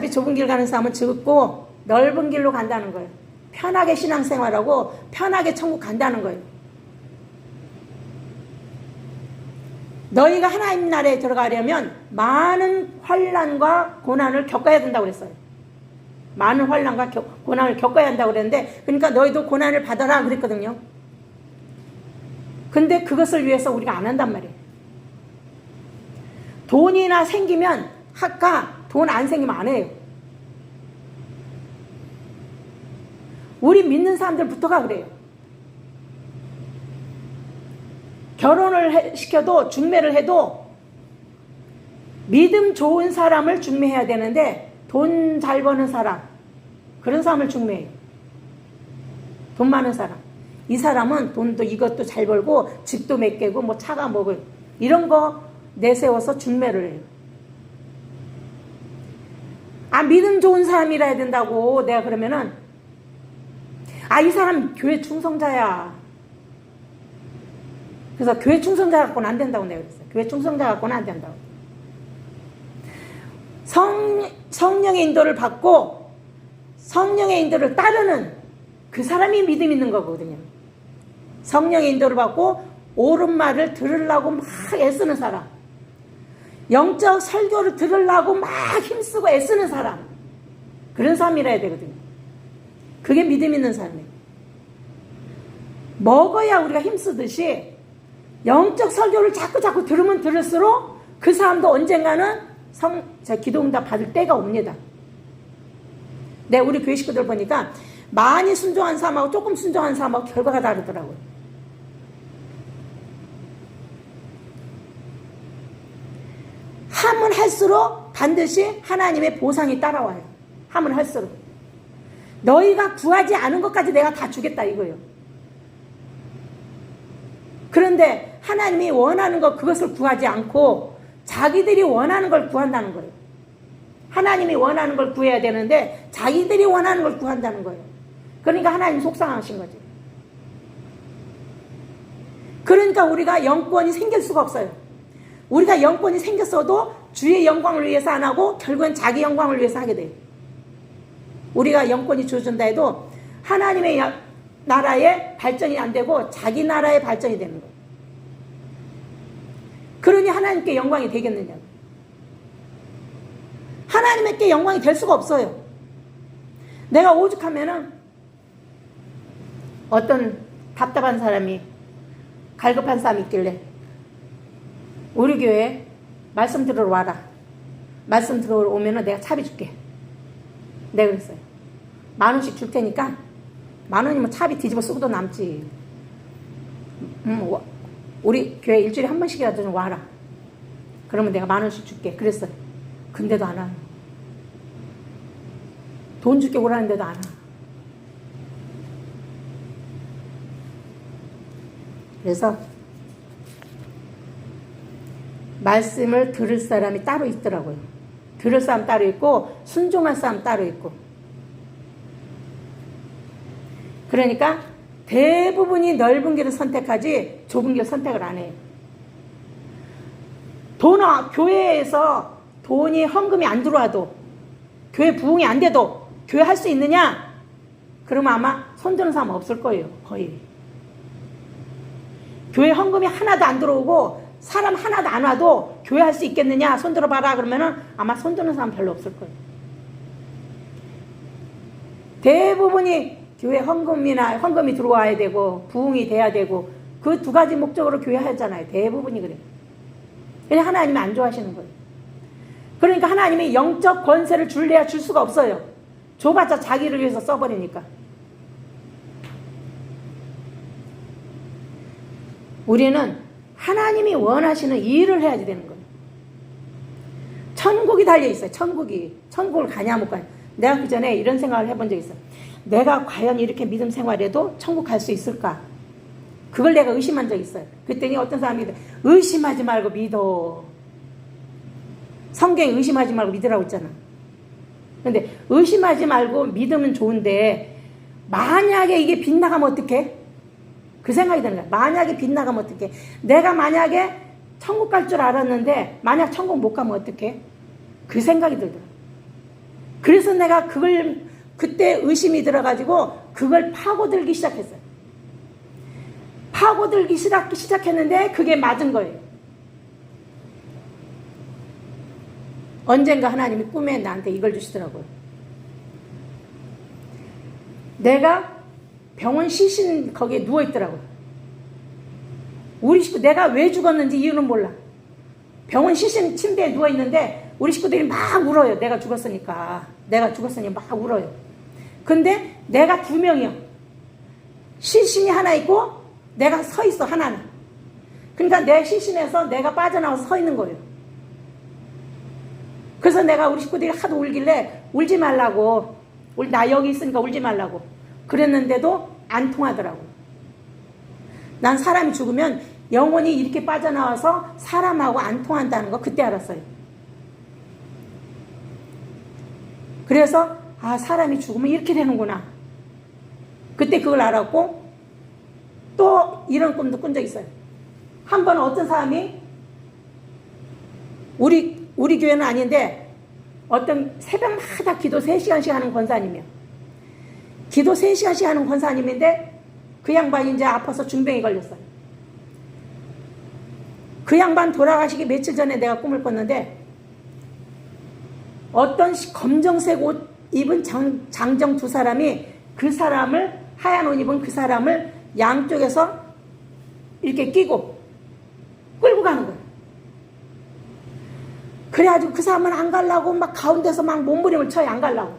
좁은 길 가는 사람은 적고 넓은 길로 간다는 거예요. 편하게 신앙생활하고 편하게 천국 간다는 거예요. 너희가 하나님 나라에 들어가려면 많은 환난과 고난을 겪어야 된다고 그랬어요. 많은 환난과 고난을 겪어야 한다고 그랬는데, 그러니까 너희도 고난을 받아라 그랬거든요. 근데 그것을 위해서 우리가 안 한단 말이에요. 돈이나 생기면 할까? 돈 안 생기면 안 해요. 우리 믿는 사람들부터가 그래요. 결혼을 시켜도 중매를 해도 믿음 좋은 사람을 중매해야 되는데 돈 잘 버는 사람, 그런 사람을 중매해요. 돈 많은 사람. 이 사람은 돈도 이것도 잘 벌고 집도 몇 개고 뭐 차가 뭐고 이런 거 내세워서 중매를 해요. 아, 믿음 좋은 사람이라 해야 된다고 내가 그러면은, 아, 이 사람 교회 충성자야. 그래서 교회 충성자 갖고는 안 된다고 내가 그랬어요. 교회 충성자 갖고는 안 된다고. 성령의 인도를 받고 성령의 인도를 따르는 그 사람이 믿음 있는 거거든요. 성령의 인도를 받고 옳은 말을 들으려고 막 애쓰는 사람, 영적 설교를 들으려고 막 힘쓰고 애쓰는 사람, 그런 사람이라 해야 되거든요. 그게 믿음 있는 사람이에요. 먹어야 우리가 힘쓰듯이 영적 설교를 자꾸 들으면 들을수록 그 사람도 언젠가는 기도응답 받을 때가 옵니다. 네, 우리 교회 식구들 보니까 많이 순종한 사람하고 조금 순종한 사람하고 결과가 다르더라고요. 하면 할수록 반드시 하나님의 보상이 따라와요. 하면 할수록. 너희가 구하지 않은 것까지 내가 다 주겠다 이거예요. 그런데 하나님이 원하는 것, 그것을 구하지 않고 자기들이 원하는 걸 구한다는 거예요. 하나님이 원하는 걸 구해야 되는데 자기들이 원하는 걸 구한다는 거예요. 그러니까 하나님 속상하신 거지. 그러니까 우리가 영권이 생길 수가 없어요. 우리가 영권이 생겼어도 주의 영광을 위해서 안 하고 결국엔 자기 영광을 위해서 하게 돼요. 우리가 영권이 주어진다 해도 하나님의 나라의 발전이 안 되고 자기 나라의 발전이 되는 거예요. 그러니 하나님께 영광이 되겠느냐. 하나님께 영광이 될 수가 없어요. 내가 오죽하면은 어떤 답답한 사람이, 갈급한 사람이 있길래 우리 교회에 말씀 들으러 와라. 말씀 들으러 오면은 내가 차비 줄게. 내가 그랬어요. 10,000원씩 줄 테니까 10,000원이면 차비 뒤집어 쓰고도 남지. 우리 교회 일주일에 한 번씩이라도 좀 와라. 그러면 내가 10,000원씩 줄게. 그랬어요. 근데도 안 와요. 돈 줄게 오라는데도 안 와. 그래서 말씀을 들을 사람이 따로 있더라고요. 들을 사람 따로 있고 순종할 사람 따로 있고. 그러니까 대부분이 넓은 길을 선택하지 좁은 길을 선택을 안 해요. 교회에서 돈이 헌금이 안 들어와도, 교회 부흥이 안 돼도 교회 할 수 있느냐? 그러면 아마 손드는 사람 없을 거예요. 거의. 교회 헌금이 하나도 안 들어오고 사람 하나도 안 와도 교회 할 수 있겠느냐? 손들어 봐라. 그러면은 아마 손드는 사람 별로 없을 거예요. 대부분이 교회 헌금이 들어와야 되고 부흥이 돼야 되고 그 두 가지 목적으로 교회 하잖아요. 대부분이 그래요. 그냥 하나님이 안 좋아하시는 거예요. 그러니까 하나님이 영적 권세를 줄래야 줄 수가 없어요. 줘봤자 자기를 위해서 써버리니까. 우리는 하나님이 원하시는 일을 해야지 되는 거예요. 천국이 달려있어요. 천국을 가냐 못 가냐. 내가 그 전에 이런 생각을 해본 적이 있어요. 내가 과연 이렇게 믿음 생활해도 천국 갈 수 있을까? 그걸 내가 의심한 적이 있어요. 그랬더니 어떤 사람이 의심하지 말고 믿어. 성경에 의심하지 말고 믿으라고 했잖아. 근데 의심하지 말고 믿으면 좋은데 만약에 이게 빗나가면 어떡해? 그 생각이 드는 거야. 만약에 빗나가면 어떡해? 내가 만약에 천국 갈 줄 알았는데 만약 천국 못 가면 어떡해? 그 생각이 들더라. 그래서 내가 그걸 그때 의심이 들어가지고 그걸 파고들기 시작했어요. 파고들기 시작했는데 그게 맞은 거예요. 언젠가 하나님이 꿈에 나한테 이걸 주시더라고요. 내가 병원 시신 거기에 누워있더라고요. 우리 식구, 내가 왜 죽었는지 이유는 몰라. 병원 시신 침대에 누워있는데 우리 식구들이 막 울어요. 내가 죽었으니까. 내가 죽었으니 막 울어요. 근데 내가 2명이요. 시신이 하나 있고 내가 서 있어, 하나는. 그러니까 내 시신에서 내가 빠져나와서 서 있는 거예요. 그래서 내가 우리 식구들이 하도 울길래 울지 말라고, 나 여기 있으니까 울지 말라고 그랬는데도 안 통하더라고. 난 사람이 죽으면 영혼이 이렇게 빠져나와서 사람하고 안 통한다는 거 그때 알았어요. 그래서 아, 사람이 죽으면 이렇게 되는구나. 그때 그걸 알았고, 또 이런 꿈도 꾼 적 있어요. 한 번 어떤 사람이 우리 교회는 아닌데 어떤 새벽마다 기도 3시간씩 하는 권사님이요. 기도 3시간씩 하는 권사님인데 그 양반이 이제 아파서 중병이 걸렸어요. 그 양반 돌아가시기 며칠 전에 내가 꿈을 꿨는데 어떤 검정색 옷 입은 장정 2사람이 그 사람을, 하얀 옷 입은 그 사람을 양쪽에서 이렇게 끼고 끌고 가는 거예요. 그래가지고 그 사람은 안 가려고 막 가운데서 막 몸부림을 쳐요. 안 가려고.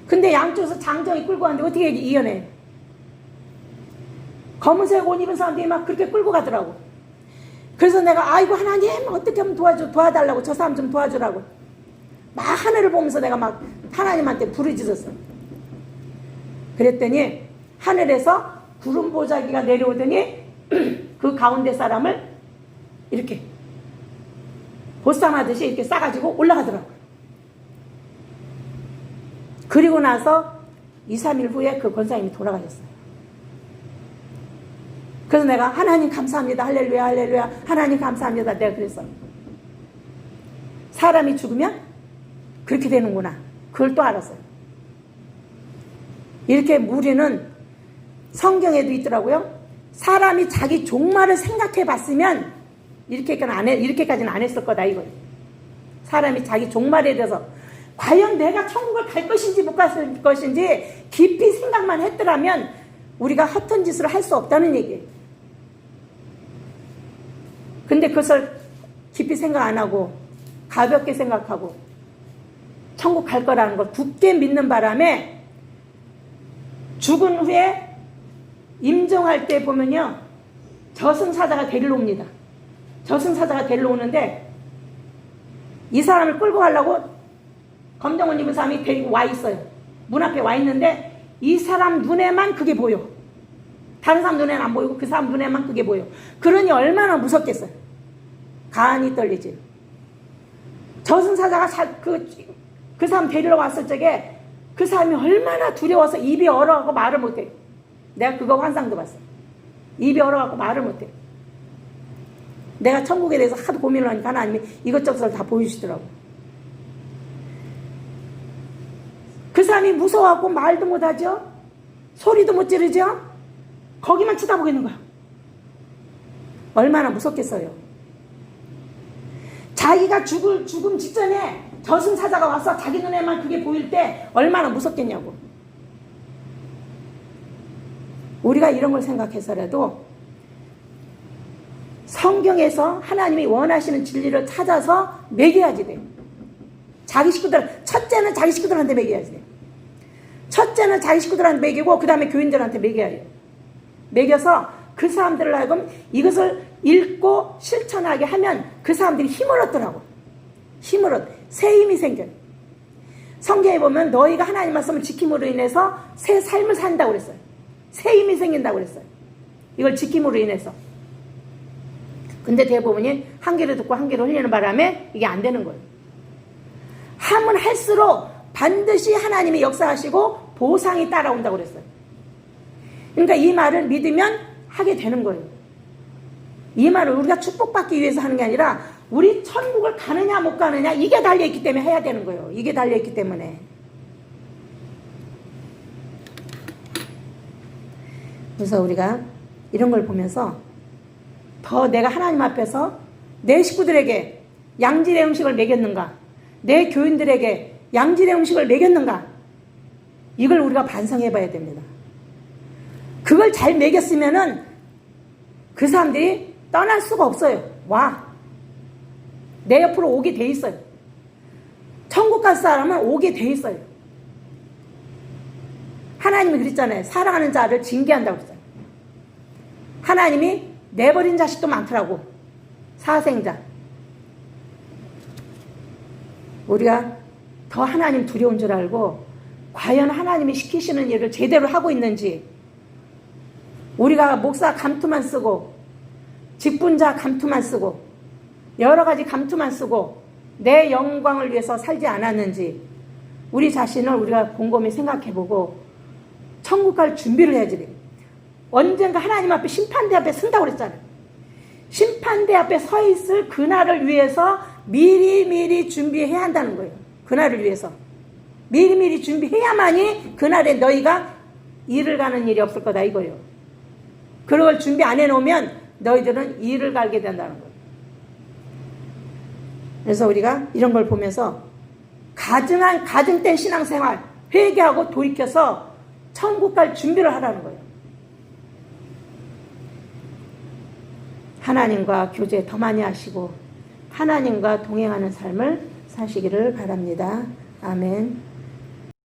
근데 양쪽에서 장정이 끌고 가는데 어떻게 이겨내요? 검은색 옷 입은 사람들이 막 그렇게 끌고 가더라고. 그래서 내가 아이고 하나님 어떻게 하면 도와달라고, 저 사람 좀 도와주라고 막 하늘을 보면서 내가 막 하나님한테 부르짖었어. 그랬더니 하늘에서 구름 보자기가 내려오더니 그 가운데 사람을 이렇게 보쌈하듯이 이렇게 싸가지고 올라가더라고요. 그리고 나서 2, 3일 후에 그 권사님이 돌아가셨어요. 그래서 내가 하나님 감사합니다. 할렐루야 할렐루야 하나님 감사합니다. 내가 그랬어. 사람이 죽으면 그렇게 되는구나. 그걸 또 알았어요. 이렇게 무리는 성경에도 있더라고요. 사람이 자기 종말을 생각해 봤으면 이렇게까지는 안 했을 거다 이거예요. 사람이 자기 종말에 대해서 과연 내가 천국을 갈 것인지 못 갈 것인지 깊이 생각만 했더라면 우리가 허튼 짓을 할 수 없다는 얘기예요. 근데 그것을 깊이 생각 안 하고 가볍게 생각하고 천국 갈 거라는 걸 굳게 믿는 바람에 죽은 후에 임종할 때 보면요, 저승사자가 데리러 옵니다. 저승사자가 데리러 오는데 이 사람을 끌고 가려고 검정 옷 입은 사람이 데리고 와 있어요. 문 앞에 와 있는데 이 사람 눈에만 그게 보여. 다른 사람 눈에는 안 보이고 그 사람 눈에만 그게 보여. 그러니 얼마나 무섭겠어요. 간이 떨리지. 저승사자가 그 사람 데리러 왔을 적에 그 사람이 얼마나 두려워서 입이 얼어가고 말을 못해. 내가 그거 환상도 봤어. 입이 얼어가고 말을 못해. 내가 천국에 대해서 하도 고민을 하니까 하나님이 이것저것 다 보여주시더라고. 그 사람이 무서워하고 말도 못하죠. 소리도 못 지르죠. 거기만 쳐다보고 있는 거야. 얼마나 무섭겠어요. 자기가 죽음 직전에 저승사자가 와서 자기 눈에만 그게 보일 때 얼마나 무섭겠냐고. 우리가 이런 걸 생각해서라도 성경에서 하나님이 원하시는 진리를 찾아서 먹여야지 돼요. 첫째는 자기 식구들한테 먹여야지 돼요. 첫째는 자기 식구들한테 먹이고 그 다음에 교인들한테 먹여야 해요. 먹여서 그 사람들을 하여금 이것을 읽고 실천하게 하면 그 사람들이 힘을 얻더라고. 힘을 얻어. 새 힘이 생겨요. 성경에 보면 너희가 하나님 말씀을 지킴으로 인해서 새 삶을 산다고 그랬어요. 새 힘이 생긴다고 그랬어요. 이걸 지킴으로 인해서. 근데 대부분이 한 귀로 듣고 한 귀로 흘리는 바람에 이게 안 되는 거예요. 하면 할수록 반드시 하나님이 역사하시고 보상이 따라온다고 그랬어요. 그러니까 이 말을 믿으면 하게 되는 거예요. 이 말을 우리가 축복받기 위해서 하는 게 아니라 우리 천국을 가느냐 못 가느냐 이게 달려있기 때문에 해야 되는 거예요. 이게 달려있기 때문에. 그래서 우리가 이런 걸 보면서 더 내가 하나님 앞에서 내 식구들에게 양질의 음식을 먹였는가? 내 교인들에게 양질의 음식을 먹였는가? 이걸 우리가 반성해 봐야 됩니다. 그걸 잘 먹였으면은 그 사람들이 떠날 수가 없어요. 와. 내 옆으로 오게 돼 있어요. 천국 갈 사람은 오게 돼 있어요. 하나님이 그랬잖아요. 사랑하는 자를 징계한다고 그랬어요. 하나님이 내버린 자식도 많더라고. 사생자. 우리가 더 하나님 두려운 줄 알고 과연 하나님이 시키시는 일을 제대로 하고 있는지, 우리가 목사 감투만 쓰고 직분자 감투만 쓰고 여러 가지 감투만 쓰고 내 영광을 위해서 살지 않았는지 우리 자신을 우리가 곰곰이 생각해보고 천국 갈 준비를 해야지. 언젠가 하나님 앞에 심판대 앞에 선다고 그랬잖아요. 심판대 앞에 서 있을 그날을 위해서 미리미리 준비해야 한다는 거예요. 그날을 위해서 미리미리 준비해야만이 그날에 너희가 일을 가는 일이 없을 거다 이거예요. 그걸 준비 안 해놓으면 너희들은 일을 갈게 된다는 거예요. 그래서 우리가 이런 걸 보면서 가증된 신앙생활 회개하고 돌이켜서 천국 갈 준비를 하라는 거예요. 하나님과 교제 더 많이 하시고 하나님과 동행하는 삶을 사시기를 바랍니다. 아멘.